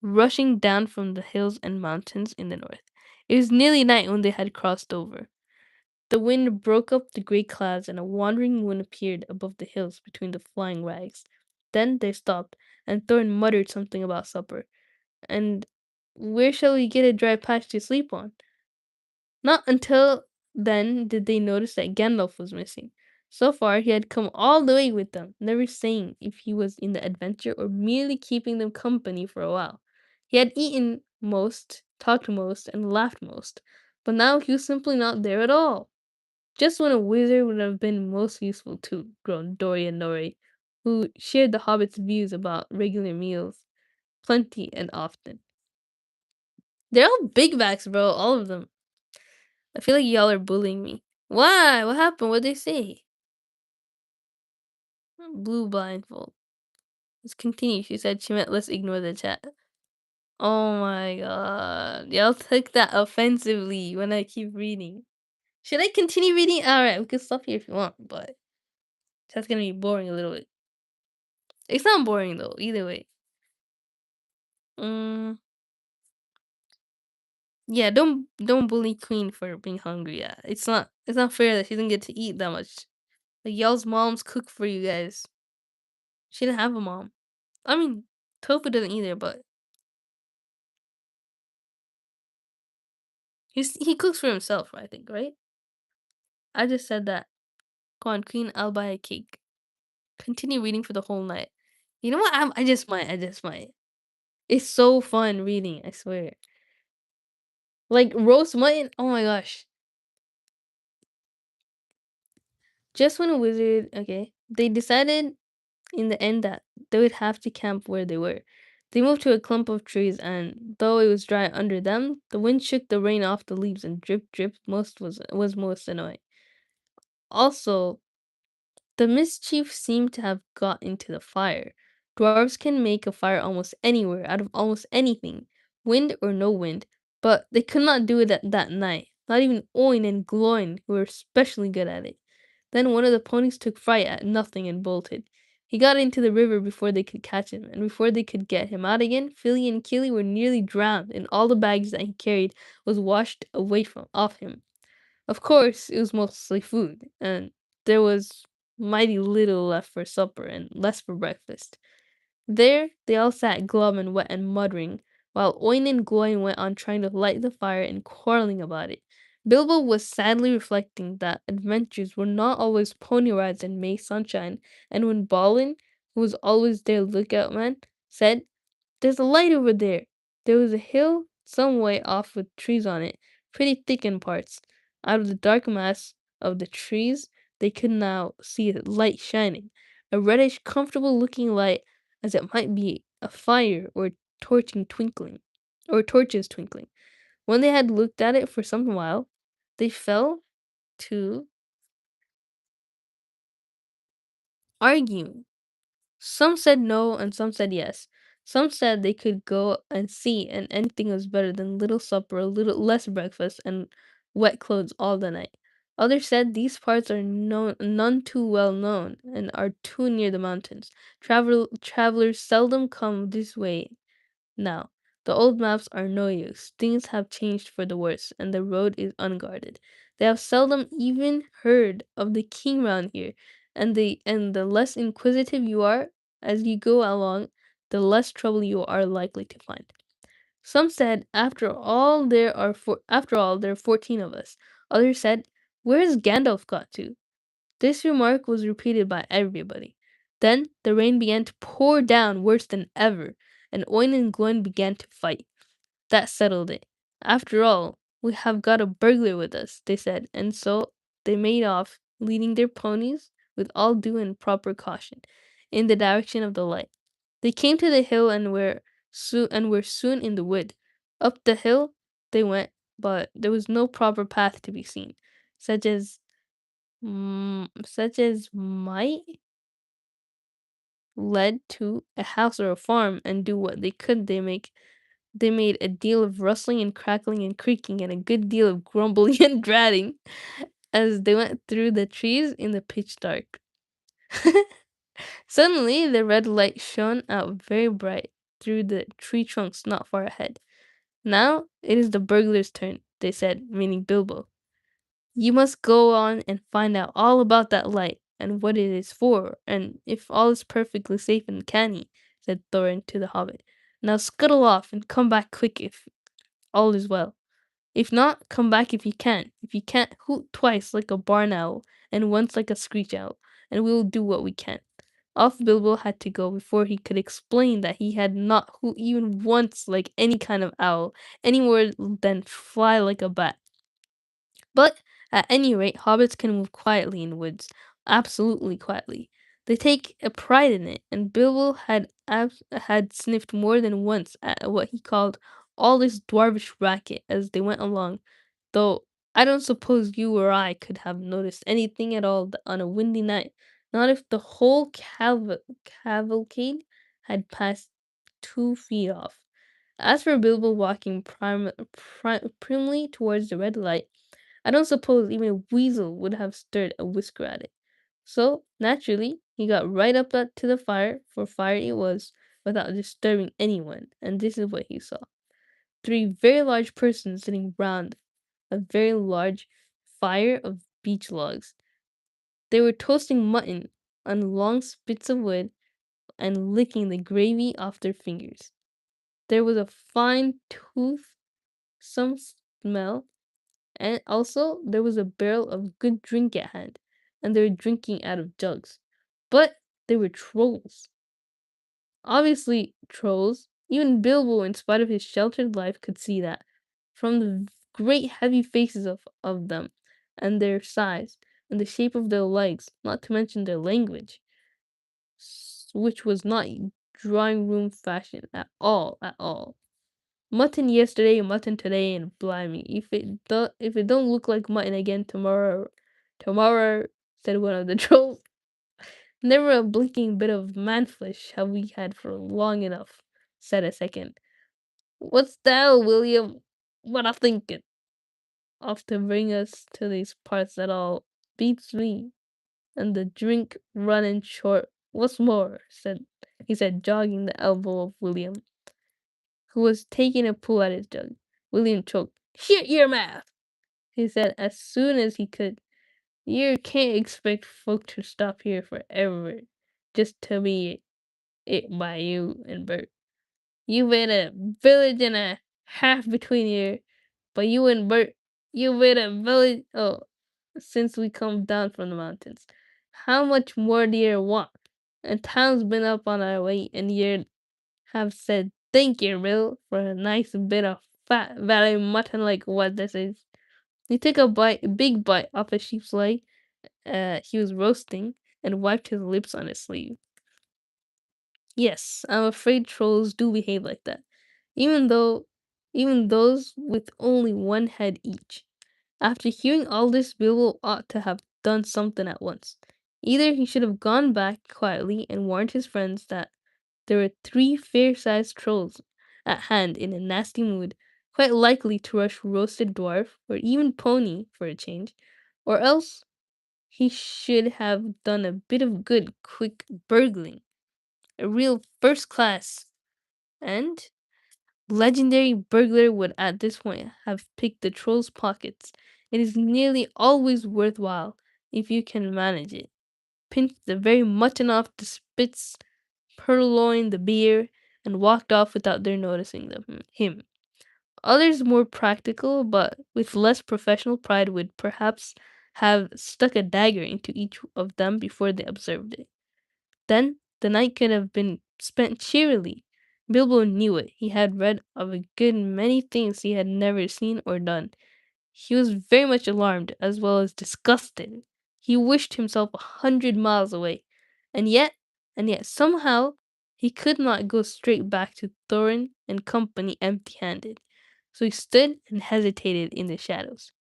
rushing down from the hills and mountains in the north. It was nearly night when they had crossed over. The wind broke up the great clouds, and a wandering moon appeared above the hills between the flying rags. Then they stopped, and Thorn muttered something about supper. And where shall we get a dry patch to sleep on? Not until then did they notice that Gandalf was missing. So far, he had come all the way with them, never saying if he was in the adventure or merely keeping them company for a while. He had eaten most, talked most, and laughed most, but now he was simply not there at all. Just when a wizard would have been most useful too, groaned Dorian Norrie, who shared the hobbit's views about regular meals, plenty and often. They're all big backs, bro, all of them. I feel like y'all are bullying me. Why? What happened? What'd they say? Blue blindfold. Let's continue. She said she meant let's ignore the chat. Oh my god. Y'all took that offensively when I keep reading. Should I continue reading? Alright, we can stop here if you want, but that's gonna be boring a little bit. It's not boring though, either way. Mm, yeah, don't bully Queen for being hungry. Yeah, it's not fair that she didn't get to eat that much. Like y'all's moms cook for you guys. She didn't have a mom. I mean, Tofu doesn't either, but he cooks for himself, I think, right? I just said that. Go on, Queen, I'll buy a cake. Continue reading for the whole night. You know what? I just might. I just might. It's so fun reading, I swear. Like roast mutton. Oh my gosh. Just when a wizard, okay, they decided in the end that they would have to camp where they were. They moved to a clump of trees, and though it was dry under them, the wind shook the rain off the leaves and drip drip was most annoying. Also, the mischief seemed to have got into the fire. Dwarves can make a fire almost anywhere, out of almost anything, wind or no wind, but they could not do it at that night. Not even Oin and Gloin, who were especially good at it. Then one of the ponies took fright at nothing and bolted. He got into the river before they could catch him, and before they could get him out again, Philly and Killy were nearly drowned, and all the bags that he carried was washed away from off him. Of course, it was mostly food, and there was mighty little left for supper and less for breakfast. There, they all sat glum and wet and muttering, while Oin and Gloin went on trying to light the fire and quarreling about it. Bilbo was sadly reflecting that adventures were not always pony rides and May sunshine, and when Balin, who was always their lookout man, said, There's a light over there. There was a hill some way off with trees on it, pretty thick in parts. Out of the dark mass of the trees, they could now see a light shining, a reddish, comfortable looking light, as it might be a fire torching twinkling, or torches twinkling. When they had looked at it for some while, they fell to arguing. Some said no, and some said yes. Some said they could go and see, and anything was better than little supper, a little less breakfast, and wet clothes all the night. Others said these parts are none too well known and are too near the mountains. Travelers seldom come this way now. The old maps are no use. Things have changed for the worse, and the road is unguarded. They have seldom even heard of the king round here, and the less inquisitive you are as you go along, the less trouble you are likely to find. Some said, after all, there are 14 of us. Others said, where's Gandalf got to? This remark was repeated by everybody. Then the rain began to pour down worse than ever, and Oin and Gloin began to fight. That settled it. After all, we have got a burglar with us, they said, and so they made off, leading their ponies with all due and proper caution, in the direction of the light. They came to the hill and were soon in the wood. Up the hill they went, but there was no proper path to be seen, such as might led to a house or a farm, and do what they could. They made a deal of rustling and crackling and creaking and a good deal of grumbling and dratting as they went through the trees in the pitch dark. Suddenly, the red light shone out very bright through the tree trunks not far ahead. Now it is the burglar's turn, they said, meaning Bilbo. You must go on and find out all about that light and what it is for, and if all is perfectly safe and canny, said Thorin to the hobbit. Now scuttle off and come back quick if all is well. If not, come back if you can. If you can't, hoot twice like a barn owl, and once like a screech owl, and we will do what we can. Off Bilbo had to go before he could explain that he had not hoot even once like any kind of owl, any more than fly like a bat. But at any rate, hobbits can move quietly in woods, absolutely quietly. They take a pride in it, and Bilbo had sniffed more than once at what he called all this dwarvish racket as they went along, though I don't suppose you or I could have noticed anything at all on a windy night, not if the whole cavalcade had passed 2 feet off. As for Bilbo walking primly towards the red light, I don't suppose even a weasel would have stirred a whisker at it. So, naturally, he got right up to the fire, for fire it was, without disturbing anyone, and this is what he saw. 3 very large persons sitting round a very large fire of beech logs. They were toasting mutton on long spits of wood and licking the gravy off their fingers. There was a fine toothsome smell, and also there was a barrel of good drink at hand, and they were drinking out of jugs. But they were trolls. Obviously trolls. Even Bilbo, in spite of his sheltered life, could see that. From the great heavy faces of them, and their size, and the shape of their legs, not to mention their language, which was not drawing room fashion at all. Mutton yesterday, mutton today, and blimey, if it don't look like mutton again tomorrow, said one of the trolls. Never a blinking bit of man flesh have we had for long enough, said a second. What's thou, William? What a thinking of to bring us to these parts at all beats me, and the drink running short. What's more, he said, jogging the elbow of William, who was taking a pull at his jug. William choked. Shut your mouth, he said as soon as he could. You can't expect folk to stop here forever just to be it by you and Bert. You've been a village and a half between here, but you and Bert, you've been a village since we come down from the mountains. How much more do you want? And town's been up on our way, and you have said Thank you, Bill, for a nice bit of fat valley mutton like what this is. He took a big bite off a sheep's leg he was roasting and wiped his lips on his sleeve. Yes, I'm afraid trolls do behave like that. Even though, even those with only one head each. After hearing all this, Bilbo ought to have done something at once. Either he should have gone back quietly and warned his friends that there were three fair-sized trolls at hand in a nasty mood, quite likely to rush roasted dwarf or even pony for a change, or else he should have done a bit of good, quick burgling, a real first class and legendary burglar would at this point have picked the troll's pockets. It is nearly always worthwhile if you can manage it. Pinched the very mutton off the spits, purloined the beer, and walked off without their noticing him. Others more practical, but with less professional pride, would perhaps have stuck a dagger into each of them before they observed it. Then the night could have been spent cheerily. Bilbo knew it. He had read of a good many things he had never seen or done. He was very much alarmed as well as disgusted. He wished himself 100 miles away. And yet, and yet somehow he could not go straight back to Thorin and company empty-handed. So he stood and hesitated in the shadows.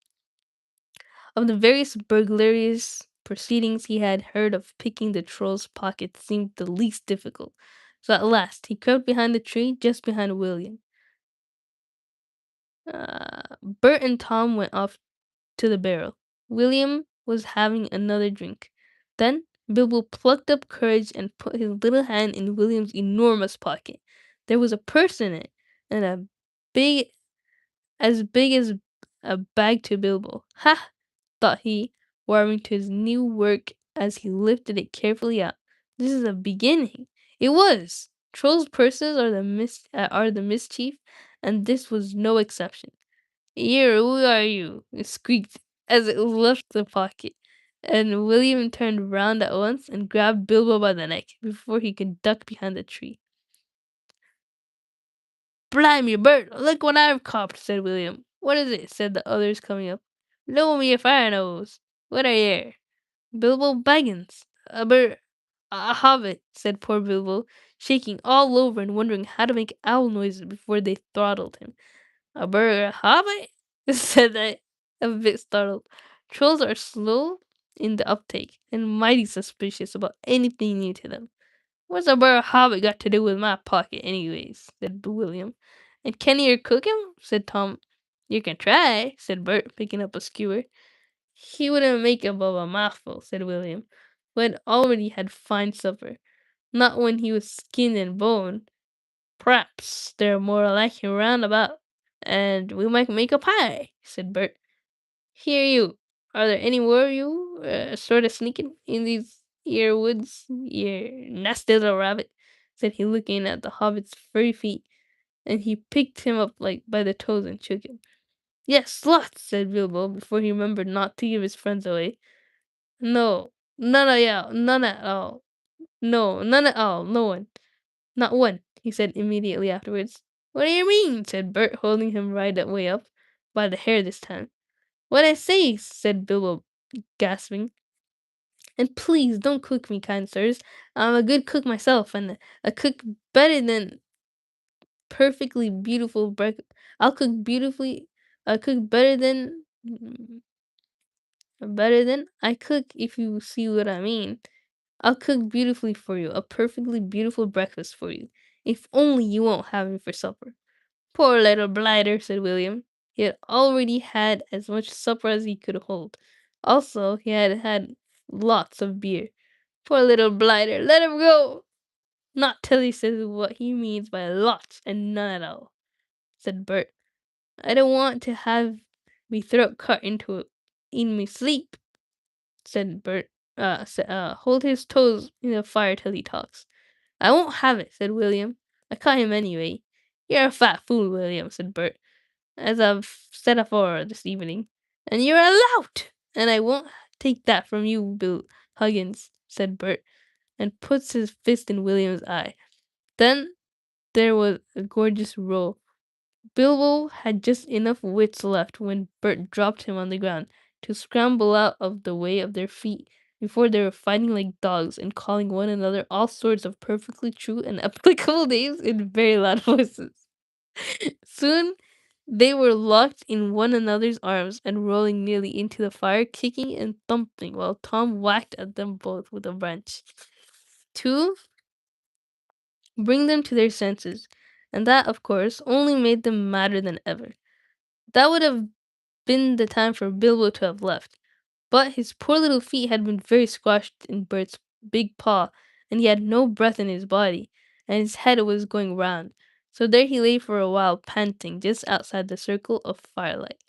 Of the various burglarious proceedings he had heard of, picking the troll's pocket seemed the least difficult. So at last he crept behind the tree just behind William. Bert and Tom went off to the barrel. William was having another drink. Then Bilbo plucked up courage and put his little hand in William's enormous pocket. There was a purse in it, and a big big as a bag to Bilbo. Ha! Thought he, warming to his new work as he lifted it carefully out. This is a beginning. It was. Trolls' purses are the mischief, and this was no exception. Here, who are you? It squeaked as it left the pocket, and William turned round at once and grabbed Bilbo by the neck before he could duck behind the tree. "Blimey, Bert, look what I've copped," said William. "What is it?" said the others, coming up. "Blow me if I knows. What are yer?" "Bilbo Baggins, a hobbit," said poor Bilbo, shaking all over and wondering how to make owl noises before they throttled him. A hobbit?" said I, a bit startled. Trolls are slow in the uptake and mighty suspicious about anything new to them. "What's a bird hobbit got to do with my pocket, anyways?" said William. "And can you cook him?" said Tom. "You can try," said Bert, picking up a skewer. "He wouldn't make above a mouthful," said William, who had already had fine supper. "Not when he was skin and bone. P'raps they're more like him round about, and we might make a pie," said Bert. "Here you, are there any more of you, sort of sneaking in these here woods, you nasty little rabbit?" said he, looking at the hobbit's furry feet, and he picked him up like by the toes and shook him. "Yes, lots," said Bilbo, before he remembered not to give his friends away. "No, none of y'all, none at all. No, none at all, no one. Not one," he said immediately afterwards. "What do you mean?" said Bert, holding him right way up, by the hair this time. "What I say," said Bilbo, gasping. "And please don't cook me, kind sirs. I'm a good cook myself, and a cook better than perfectly beautiful I'll cook beautifully. I cook better than I cook, if you see what I mean. I'll cook beautifully for you, a perfectly beautiful breakfast for you, if only you won't have me for supper." "Poor little blighter," said William. He had already had as much supper as he could hold. Also, he had had lots of beer. "Poor little blighter, let him go." "Not till he says what he means by lots and none at all," said Bert. "I don't want to have me throat cut into it in me sleep," said Bert. Hold his toes in the fire till he talks." "I won't have it," said William. "I caught him anyway." "You're a fat fool, William," said Bert, "as I've said afore this evening. And you're a lout, and I won't take that from you, Bill Huggins," said Bert, and puts his fist in William's eye. Then there was a gorgeous row. Bilbo had just enough wits left when Bert dropped him on the ground to scramble out of the way of their feet before they were fighting like dogs and calling one another all sorts of perfectly true and applicable names in very loud voices. Soon they were locked in one another's arms and rolling nearly into the fire, kicking and thumping while Tom whacked at them both with a branch to bring them to their senses, and that, of course, only made them madder than ever. That would have been the time for Bilbo to have left, but his poor little feet had been very squashed in Bert's big paw, and he had no breath in his body, and his head was going round. So there he lay for a while, panting, just outside the circle of firelight.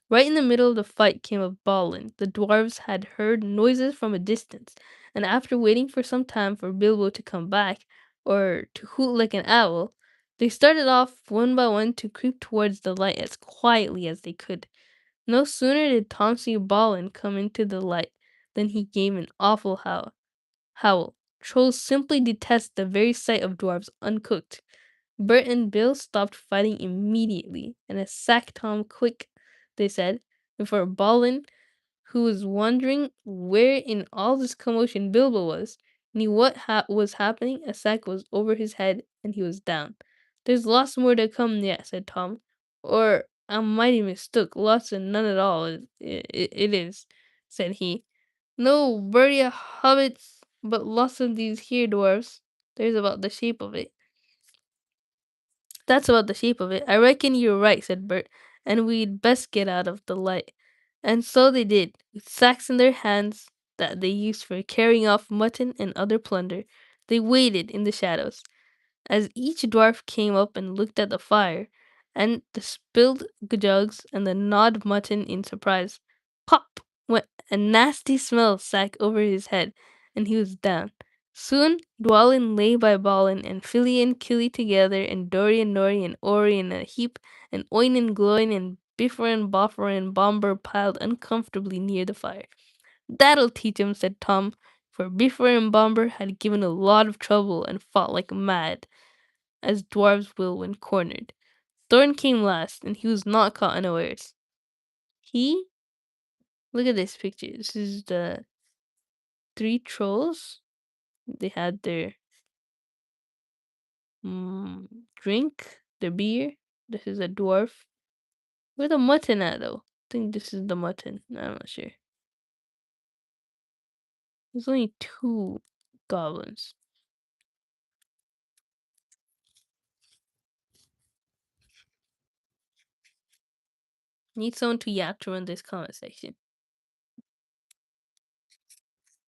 Right in the middle of the fight came a Balin. The dwarves had heard noises from a distance, and after waiting for some time for Bilbo to come back, or to hoot like an owl, they started off one by one to creep towards the light as quietly as they could. No sooner did Tom see Balin come into the light than he gave an awful howl. Trolls simply detest the very sight of dwarves uncooked. Bert and Bill stopped fighting immediately, and sack Tom quick, they said, before Balin, who was wondering where in all this commotion Bilbo was, knew what was happening. A sack was over his head, and he was down. There's lots more to come yet, said Tom. Or I'm mighty mistook. Lots and none at all. It is, said he. No birdie hobbits, but lots of these here dwarfs. There's about the shape of it. That's about the shape of it. I reckon you're right, said Bert, and we'd best get out of the light. And so they did, with sacks in their hands that they used for carrying off mutton and other plunder. They waited in the shadows as each dwarf came up and looked at the fire, and the spilled jugs and the gnawed mutton in surprise. Pop! Went a nasty smell sack over his head, and he was down. Soon Dwalin lay by Balin, and Fili and Killy together, and Dori and Nori and Ori in a heap, and Oin and Gloin and Bifur and Boffer and Bomber piled uncomfortably near the fire. That'll teach 'em, said Tom, for Bifur and Bomber had given a lot of trouble and fought like mad, as dwarves will when cornered. Thorn came last, and he was not caught unawares. He Look at this picture. This is the three trolls. They had their drink, their beer. This is a dwarf. Where the mutton at though? I think this is the mutton. I'm not sure. There's only two goblins. Need someone to yap to run this comment section.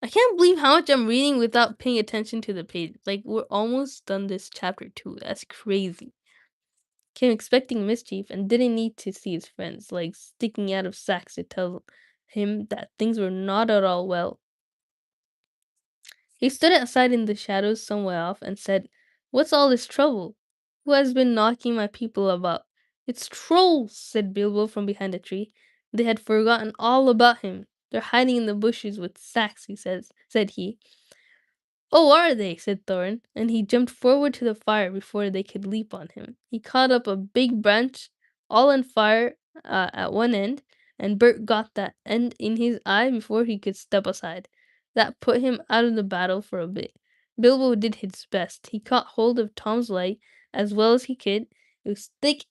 I can't believe how much I'm reading without paying attention to the page. Like, we're almost done this chapter 2. That's crazy. Came expecting mischief and didn't need to see his friends, like sticking out of sacks to tell him that things were not at all well. He stood outside in the shadows some way off and said, "What's all this trouble? Who has been knocking my people about?" "It's trolls," said Bilbo from behind a tree. They had forgotten all about him. "They're hiding in the bushes with sacks," said he. "Oh, are they?" said Thorin, and he jumped forward to the fire before they could leap on him. He caught up a big branch, all on fire at one end, and Bert got that end in his eye before he could step aside. That put him out of the battle for a bit. Bilbo did his best. He caught hold of Tom's leg as well as he could. It was thick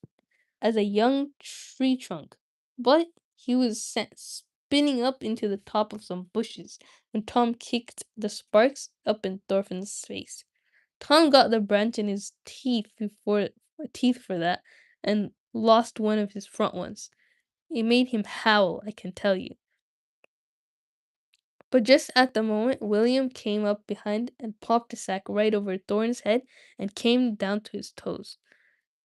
as a young tree trunk, but he was sent spinning up into the top of some bushes when Tom kicked the sparks up in Thorfinn's face. Tom got the branch in his teeth for that, and lost one of his front ones. It made him howl, I can tell you. But just at the moment, William came up behind and popped the sack right over Thorn's head and came down to his toes.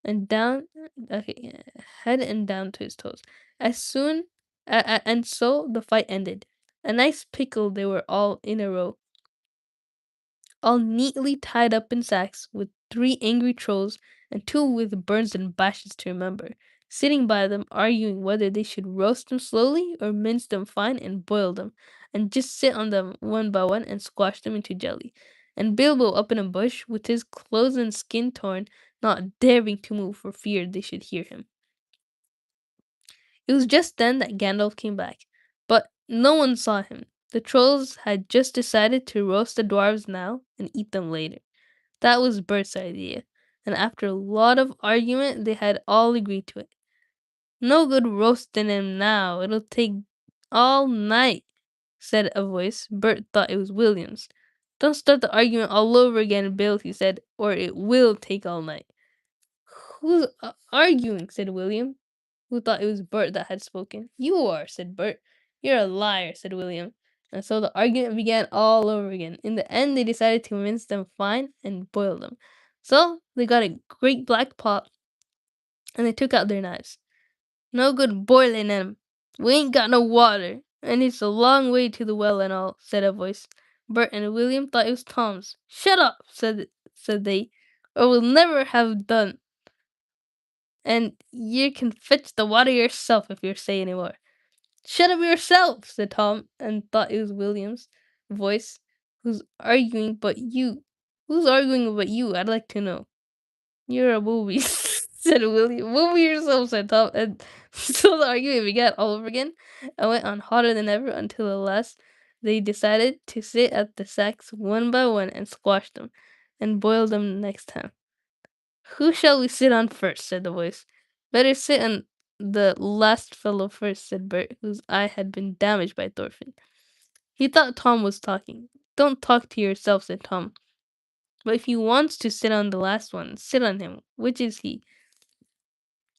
And down, okay, head and down to his toes. As soon, and so the fight ended. A nice pickle they were all in a row, all neatly tied up in sacks, with three angry trolls and two with burns and bashes to remember, sitting by them arguing whether they should roast them slowly or mince them fine and boil them, and just sit on them one by one and squash them into jelly. and Bilbo up in a bush with his clothes and skin torn, not daring to move for fear they should hear him. It was just then that Gandalf came back, but no one saw him. The trolls had just decided to roast the dwarves now and eat them later. That was Bert's idea, and after a lot of argument, they had all agreed to it. No good roasting him now, it'll take all night, said a voice. Bert thought it was William's. Don't start the argument all over again, Bill, he said, or it will take all night. Who's arguing? Said William, who thought it was Bert that had spoken. You are, said Bert. You're a liar, said William. And so the argument began all over again. In the end, they decided to mince them fine and boil them. So they got a great black pot and they took out their knives. No good boiling 'em. We ain't got no water, and it's a long way to the well and all, said a voice. Bert and William thought it was Tom's. Shut up, said they, or we'll never have done. And you can fetch the water yourself if you say any more. Shut up yourself, said Tom, and thought it was William's voice. Who's arguing but you? Who's arguing but you? I'd like to know. You're a movie, said William. Movie yourself, said Tom. And so the argument began all over again and went on hotter than ever until at last they decided to sit at the sacks one by one and squash them and boil them next time. Who shall we sit on first? Said the voice. Better sit on the last fellow first, said Bert, whose eye had been damaged by Thorfinn. He thought Tom was talking. Don't talk to yourself, said Tom. But if he wants to sit on the last one, sit on him. Which is he?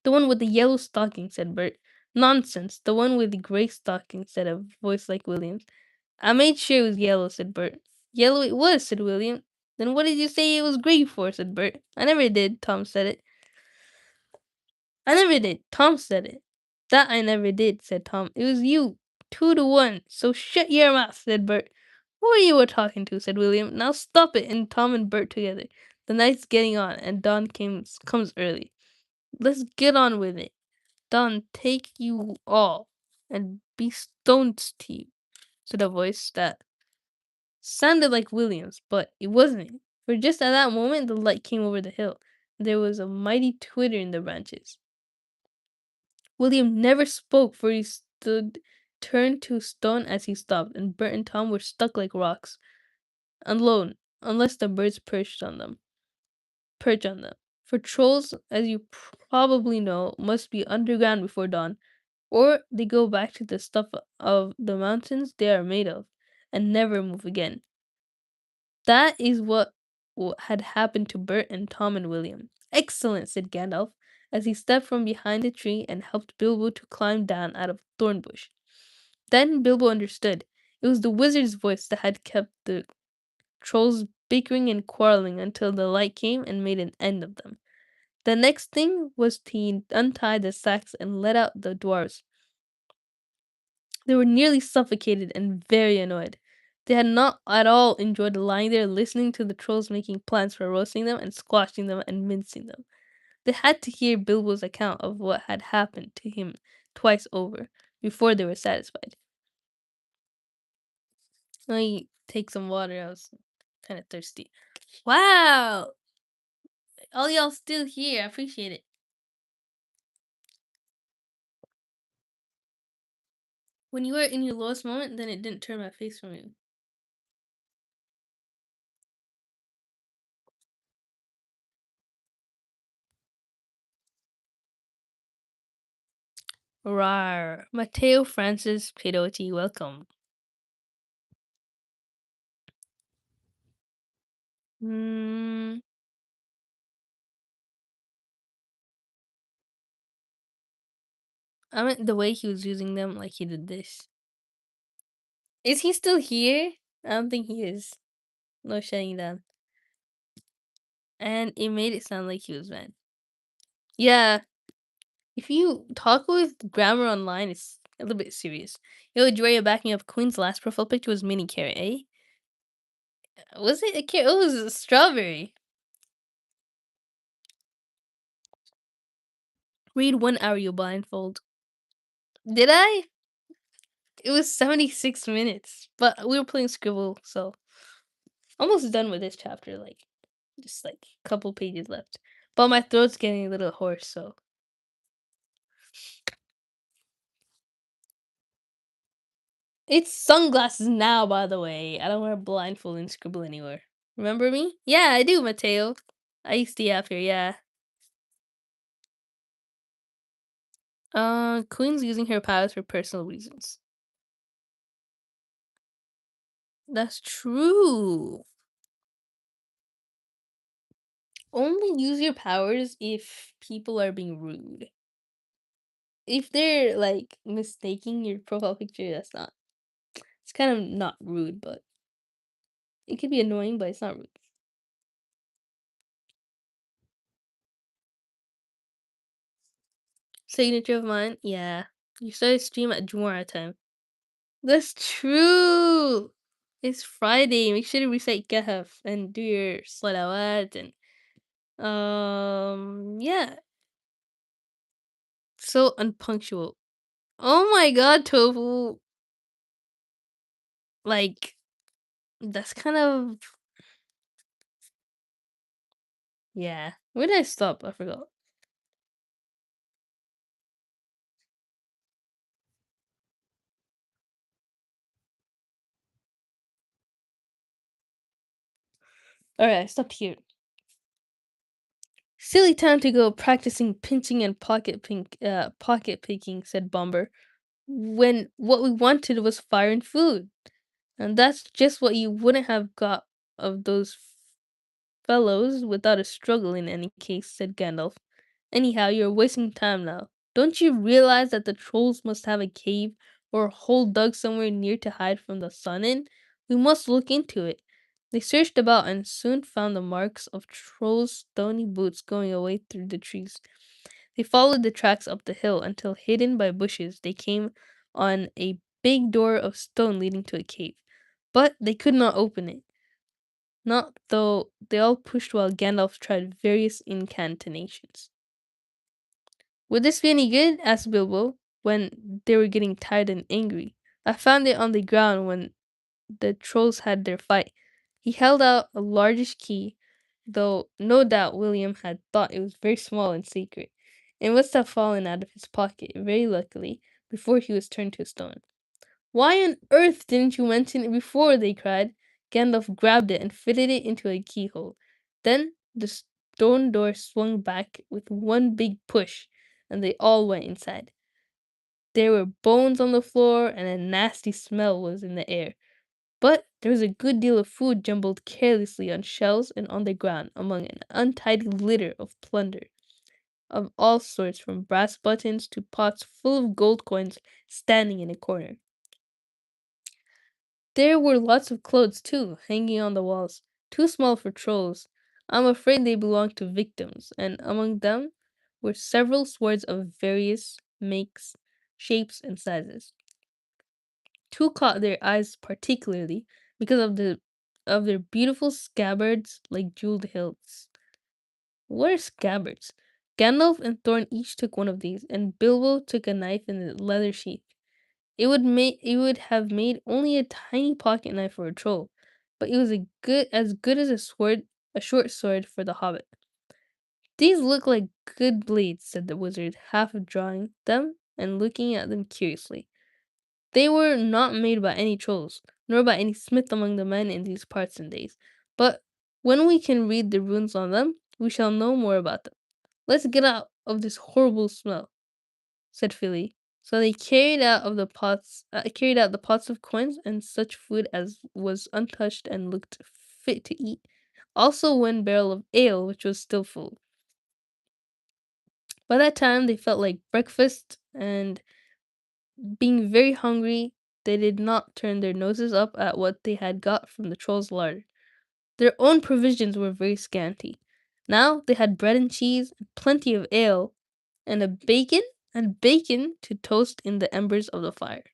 The one with the yellow stocking, said Bert. Nonsense, the one with the gray stocking, said a voice like William's. I made sure it was yellow, said Bert. Yellow it was, said William. Then what did you say it was gray for, said Bert. I never did, Tom said it. I never did, Tom said it. That I never did, said Tom. It was you. 2-1. So shut your mouth, said Bert. Who are you a talking to? Said William. Now stop it, and Tom and Bert together. The night's getting on, and dawn comes early. Let's get on with it. Dawn, take you all, and be stones to you, said a voice that sounded like William's, but it wasn't. For just at that moment, the light came over the hill. There was a mighty twitter in the branches. William never spoke, for he stood turned to stone as he stopped, and Bert and Tom were stuck like rocks, alone, unless the birds perch on them. For trolls, as you probably know, must be underground before dawn, or they go back to the stuff of the mountains they are made of, and never move again. That is what had happened to Bert and Tom and William. Excellent, said Gandalf, as he stepped from behind a tree and helped Bilbo to climb down out of a thorn bush. Then Bilbo understood. It was the wizard's voice that had kept the trolls bickering and quarreling until the light came and made an end of them. The next thing was to untie the sacks and let out the dwarfs. They were nearly suffocated and very annoyed. They had not at all enjoyed lying there listening to the trolls making plans for roasting them and squashing them and mincing them. They had to hear Bilbo's account of what had happened to him twice over before they were satisfied. Let me take some water. I was kind of thirsty. Wow! All y'all still here. I appreciate it. When you were in your lowest moment, then it didn't turn my face from you. Rar. Mateo Francis Pedotti, welcome. Hmm. I meant the way he was using them, like he did this. Is he still here? I don't think he is. No shutting down. And it made it sound like he was mad. Yeah. If you talk with grammar online, it's a little bit serious. Yo, Drea backing up Queen's last profile picture was mini carrot, eh? Was it a carrot? It was a strawberry. Read 1 hour, you blindfold. Did I? It was 76 minutes. But we were playing Scribble, so. Almost done with this chapter, like just like a couple pages left. But my throat's getting a little hoarse, so it's sunglasses now, by the way. I don't wear a blindfold and scribble anywhere. Remember me? Yeah, I do, Mateo. I used to have here, yeah. Queen's using her powers for personal reasons. That's true. Only use your powers if people are being rude. If they're like mistaking your profile picture, that's not. It's kind of not rude, but it could be annoying, but it's not rude. Signature of mine, yeah. You started stream at Jumara time. That's true. It's Friday. Make sure to recite Kahf and do your salawat and yeah. So unpunctual. Oh my god, Tofu. Like that's kind of yeah. Where did I stop? I forgot. Alright, I stopped here. Silly time to go practicing pinching and pocket picking, said Bomber. When what we wanted was fire and food. And that's just what you wouldn't have got of those fellows without a struggle in any case, said Gandalf. Anyhow, you're wasting time now. Don't you realize that the trolls must have a cave or a hole dug somewhere near to hide from the sun in? We must look into it. They searched about and soon found the marks of trolls' stony boots going away through the trees. They followed the tracks up the hill until, hidden by bushes, they came on a big door of stone leading to a cave. But they could not open it. Not though they all pushed while Gandalf tried various incantations. Would this be any good? Asked Bilbo, when they were getting tired and angry. I found it on the ground when the trolls had their fight. He held out a largish key, though no doubt William had thought it was very small and secret. It must have fallen out of his pocket, very luckily, before he was turned to stone. Why on earth didn't you mention it before? They cried. Gandalf grabbed it and fitted it into a keyhole. Then the stone door swung back with one big push, and they all went inside. There were bones on the floor, and a nasty smell was in the air. But there was a good deal of food jumbled carelessly on shelves and on the ground among an untidy litter of plunder of all sorts, from brass buttons to pots full of gold coins standing in a corner. There were lots of clothes, too, hanging on the walls, too small for trolls. I'm afraid they belonged to victims, and among them were several swords of various makes, shapes, and sizes. Two caught their eyes particularly because of their beautiful scabbards like jeweled hilts. What are scabbards? Gandalf and Thorn each took one of these, and Bilbo took a knife in the leather sheath. It would have made only a tiny pocket knife for a troll, but it was as good as a short sword for the hobbit. These look like good blades, said the wizard, half drawing them and looking at them curiously. They were not made by any trolls, nor by any smith among the men in these parts and days. But when we can read the runes on them, we shall know more about them. Let's get out of this horrible smell, said Philly. So they carried out the pots of coins and such food as was untouched and looked fit to eat. Also one barrel of ale, which was still full. By that time, they felt like breakfast, and being very hungry, they did not turn their noses up at what they had got from the troll's larder. Their own provisions were very scanty. Now they had bread and cheese, and plenty of ale, and a bacon to toast in the embers of the fire.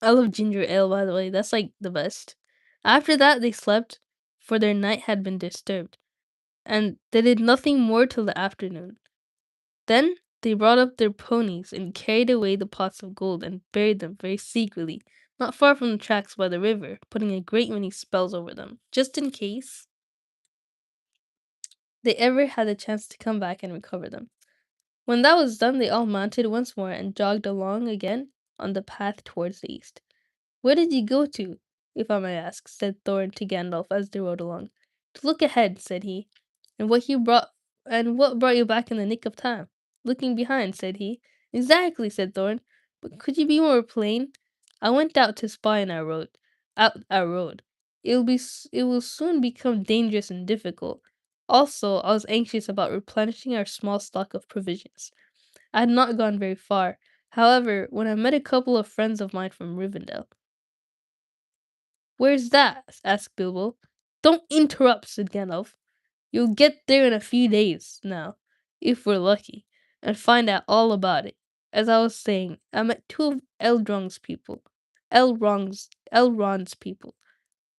I love ginger ale, by the way. That's like the best. After that, they slept, for their night had been disturbed, and they did nothing more till the afternoon. Then they brought up their ponies and carried away the pots of gold and buried them very secretly not far from the tracks by the river, putting a great many spells over them, just in case they ever had a chance to come back and recover them. When that was done, they all mounted once more and jogged along again on the path towards the east. "Where did you go to, if I may ask?" said Thorin to Gandalf as they rode along. "To look ahead," said he. And what brought you back in the nick of time?" "Looking behind," said he. "Exactly," said Thorin. "But could you be more plain?" "I went out to spy on our road. It will soon become dangerous and difficult. Also, I was anxious about replenishing our small stock of provisions. I had not gone very far, however, when I met a couple of friends of mine from Rivendell." "Where's that?" asked Bilbo. "Don't interrupt," said Gandalf. "You'll get there in a few days, now, if we're lucky, and find out all about it. As I was saying, I met two of Elrond's people.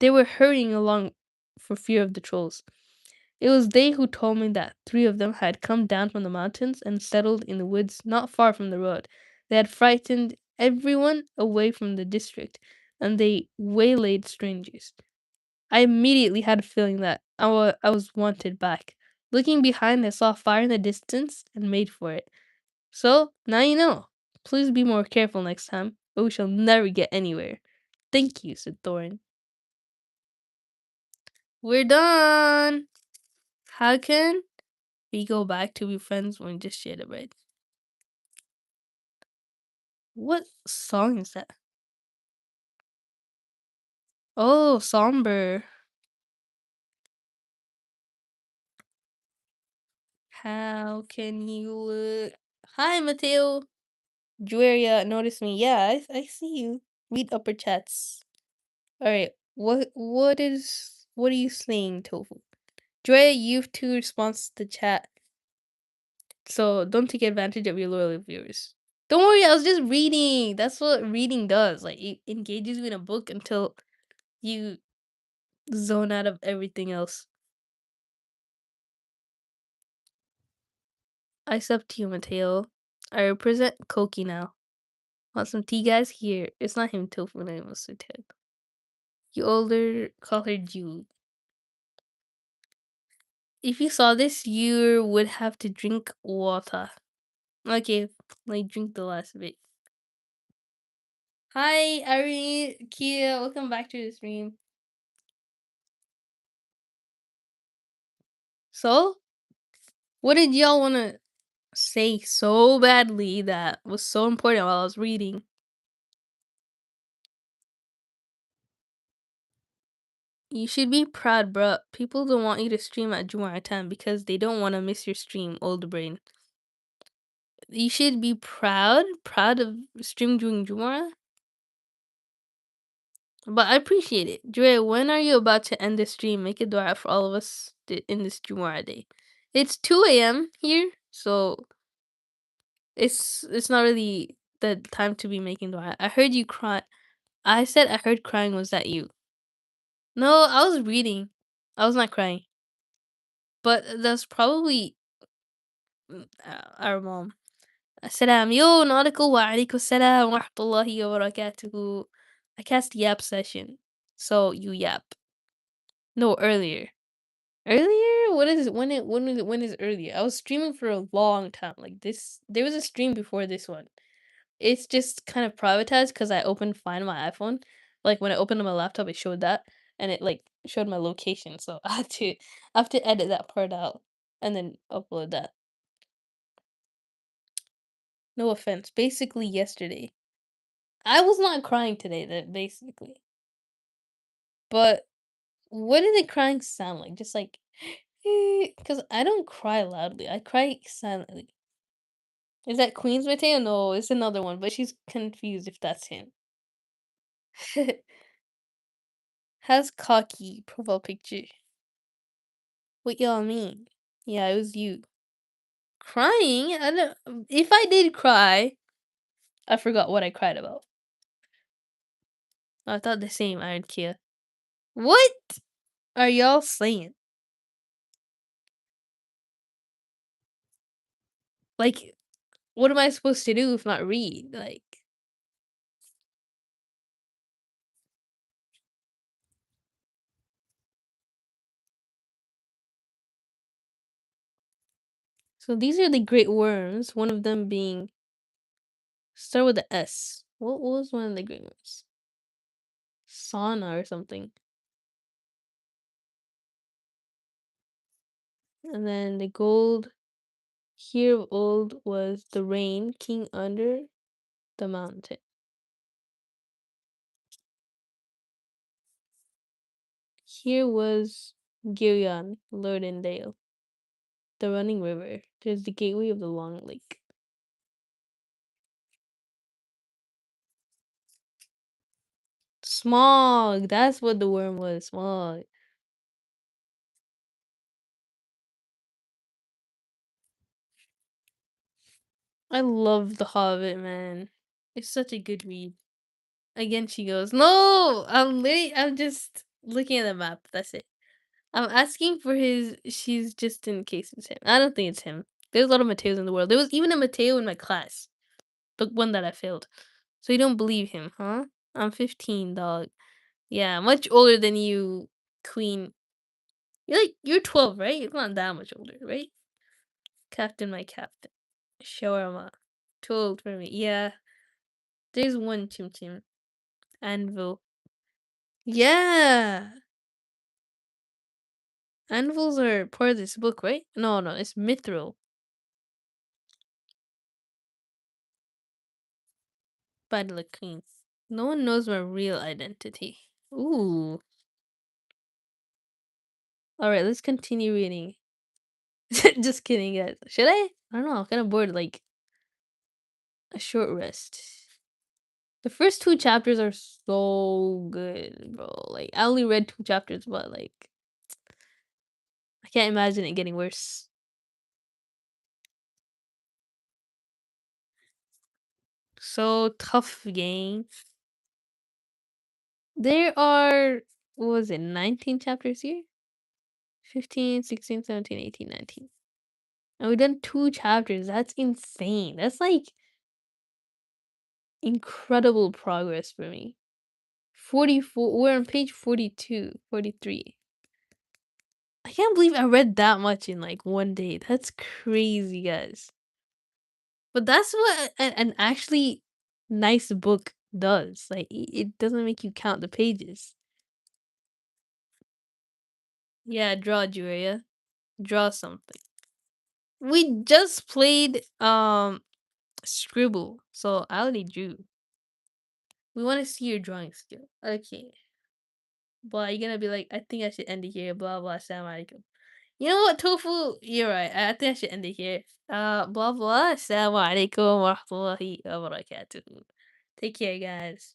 They were hurrying along for fear of the trolls. It was they who told me that three of them had come down from the mountains and settled in the woods not far from the road. They had frightened everyone away from the district, and they waylaid strangers. I immediately had a feeling that I was wanted back. Looking behind, I saw fire in the distance and made for it. So, now you know. Please be more careful next time, or we shall never get anywhere." "Thank you," said Thorin. "We're done! How can we go back to be friends when we just shared a bed?" What song is that? Oh, Somber. How can you look? Hi, Mateo. Jueria noticed me. Yeah, I see you. Read upper chats. Alright, what are you saying, Tofu? Jueria, you've two response to the chat, so don't take advantage of your loyal viewers. Don't worry, I was just reading. That's what reading does. Like, it engages you in a book until you zone out of everything else. I sub to you, Mateo. I represent Koki now. Want some tea, guys? Here. It's not him, Tofu, name was Ted. You older, call her Jude. If you saw this, you would have to drink water. Okay, like drink the last bit. Hi, Ari, Kia, welcome back to the stream. So, what did y'all want to say so badly that was so important while I was reading? You should be proud, bruh. People don't want you to stream at Jum'ah time because they don't want to miss your stream, old brain. You should be proud of stream during Jum'ah. But I appreciate it. Dre, when are you about to end the stream? Make a dua for all of us in this Jumu'ah day. It's 2 a.m. here, so it's not really the time to be making dua. I heard you cry. I said I heard crying. Was that you? No, I was reading. I was not crying. But that's probably our mom. Assalamu yo nautical wa alaikum assalam wa rahmatullahi wa barakatuhu. I cast yap session. So you yap. No, earlier. Earlier? What is when is earlier? I was streaming for a long time. Like this there was a stream before this one. It's just kind of privatized because I opened Find My iPhone. Like when I opened on my laptop it showed that and it like showed my location. So I have to edit that part out and then upload that. No offense. Basically yesterday. I was not crying today, that basically. But what did the crying sound like? Just like because I don't cry loudly. I cry silently. Is that Queen's Mateo? No, it's another one, but she's confused if that's him. Has cocky profile picture. What y'all mean? Yeah, it was you. Crying? I don't. If I did cry, I forgot what I cried about. I thought the same, Iron Kia. What are y'all saying? Like, what am I supposed to do if not read? Like, So these are the great worms, one of them being start with the S. What was one of the great worms? Sauna or something. And then the gold here of old was the rain, king under the mountain. Here was Girion, Lord and Dale, the running river. There's the gateway of the long lake. Smog, that's what the worm was, smog. I love The Hobbit, man. It's such a good read. Again, she goes, "No, I'm just looking at the map. That's it. I'm asking for his. She's just in case it's him. I don't think it's him. There's a lot of Mateos in the world. There was even a Mateo in my class, the one that I failed. So you don't believe him, huh? I'm 15, dog. Yeah, much older than you, Queen. You're 12, right? You're not that much older, right? Captain, my captain. Shawarma. Too old for me. Yeah, there's one Chim Chim. Anvil. Yeah. Anvils are part of this book, right? No, no, it's Mithril. By the Queen. No one knows my real identity. Ooh. Alright, let's continue reading. Just kidding, guys. Should I? I don't know. I'm kind of bored. Like, a short rest. The first two chapters are so good, bro. Like, I only read two chapters, but, like, I can't imagine it getting worse. So tough game. There are, what was it, 19 chapters here? 15, 16, 17, 18, 19. And we've done two chapters. That's insane. That's like incredible progress for me. 44, we're on page 42, 43. I can't believe I read that much in like one day. That's crazy, guys. But that's what an actually nice book does. Like, it doesn't make you count the pages. Yeah, draw, Julia. Draw something. We just played Scribble, so I already drew. We want to see your drawing skill. Okay. But you're gonna be like, I think I should end it here, blah blah, assalamu alaikum. You know what, Tofu? You're right. I think I should end it here. Blah blah, assalamu alaikum wa rahmatullahi wa barakatuh. Take care, guys.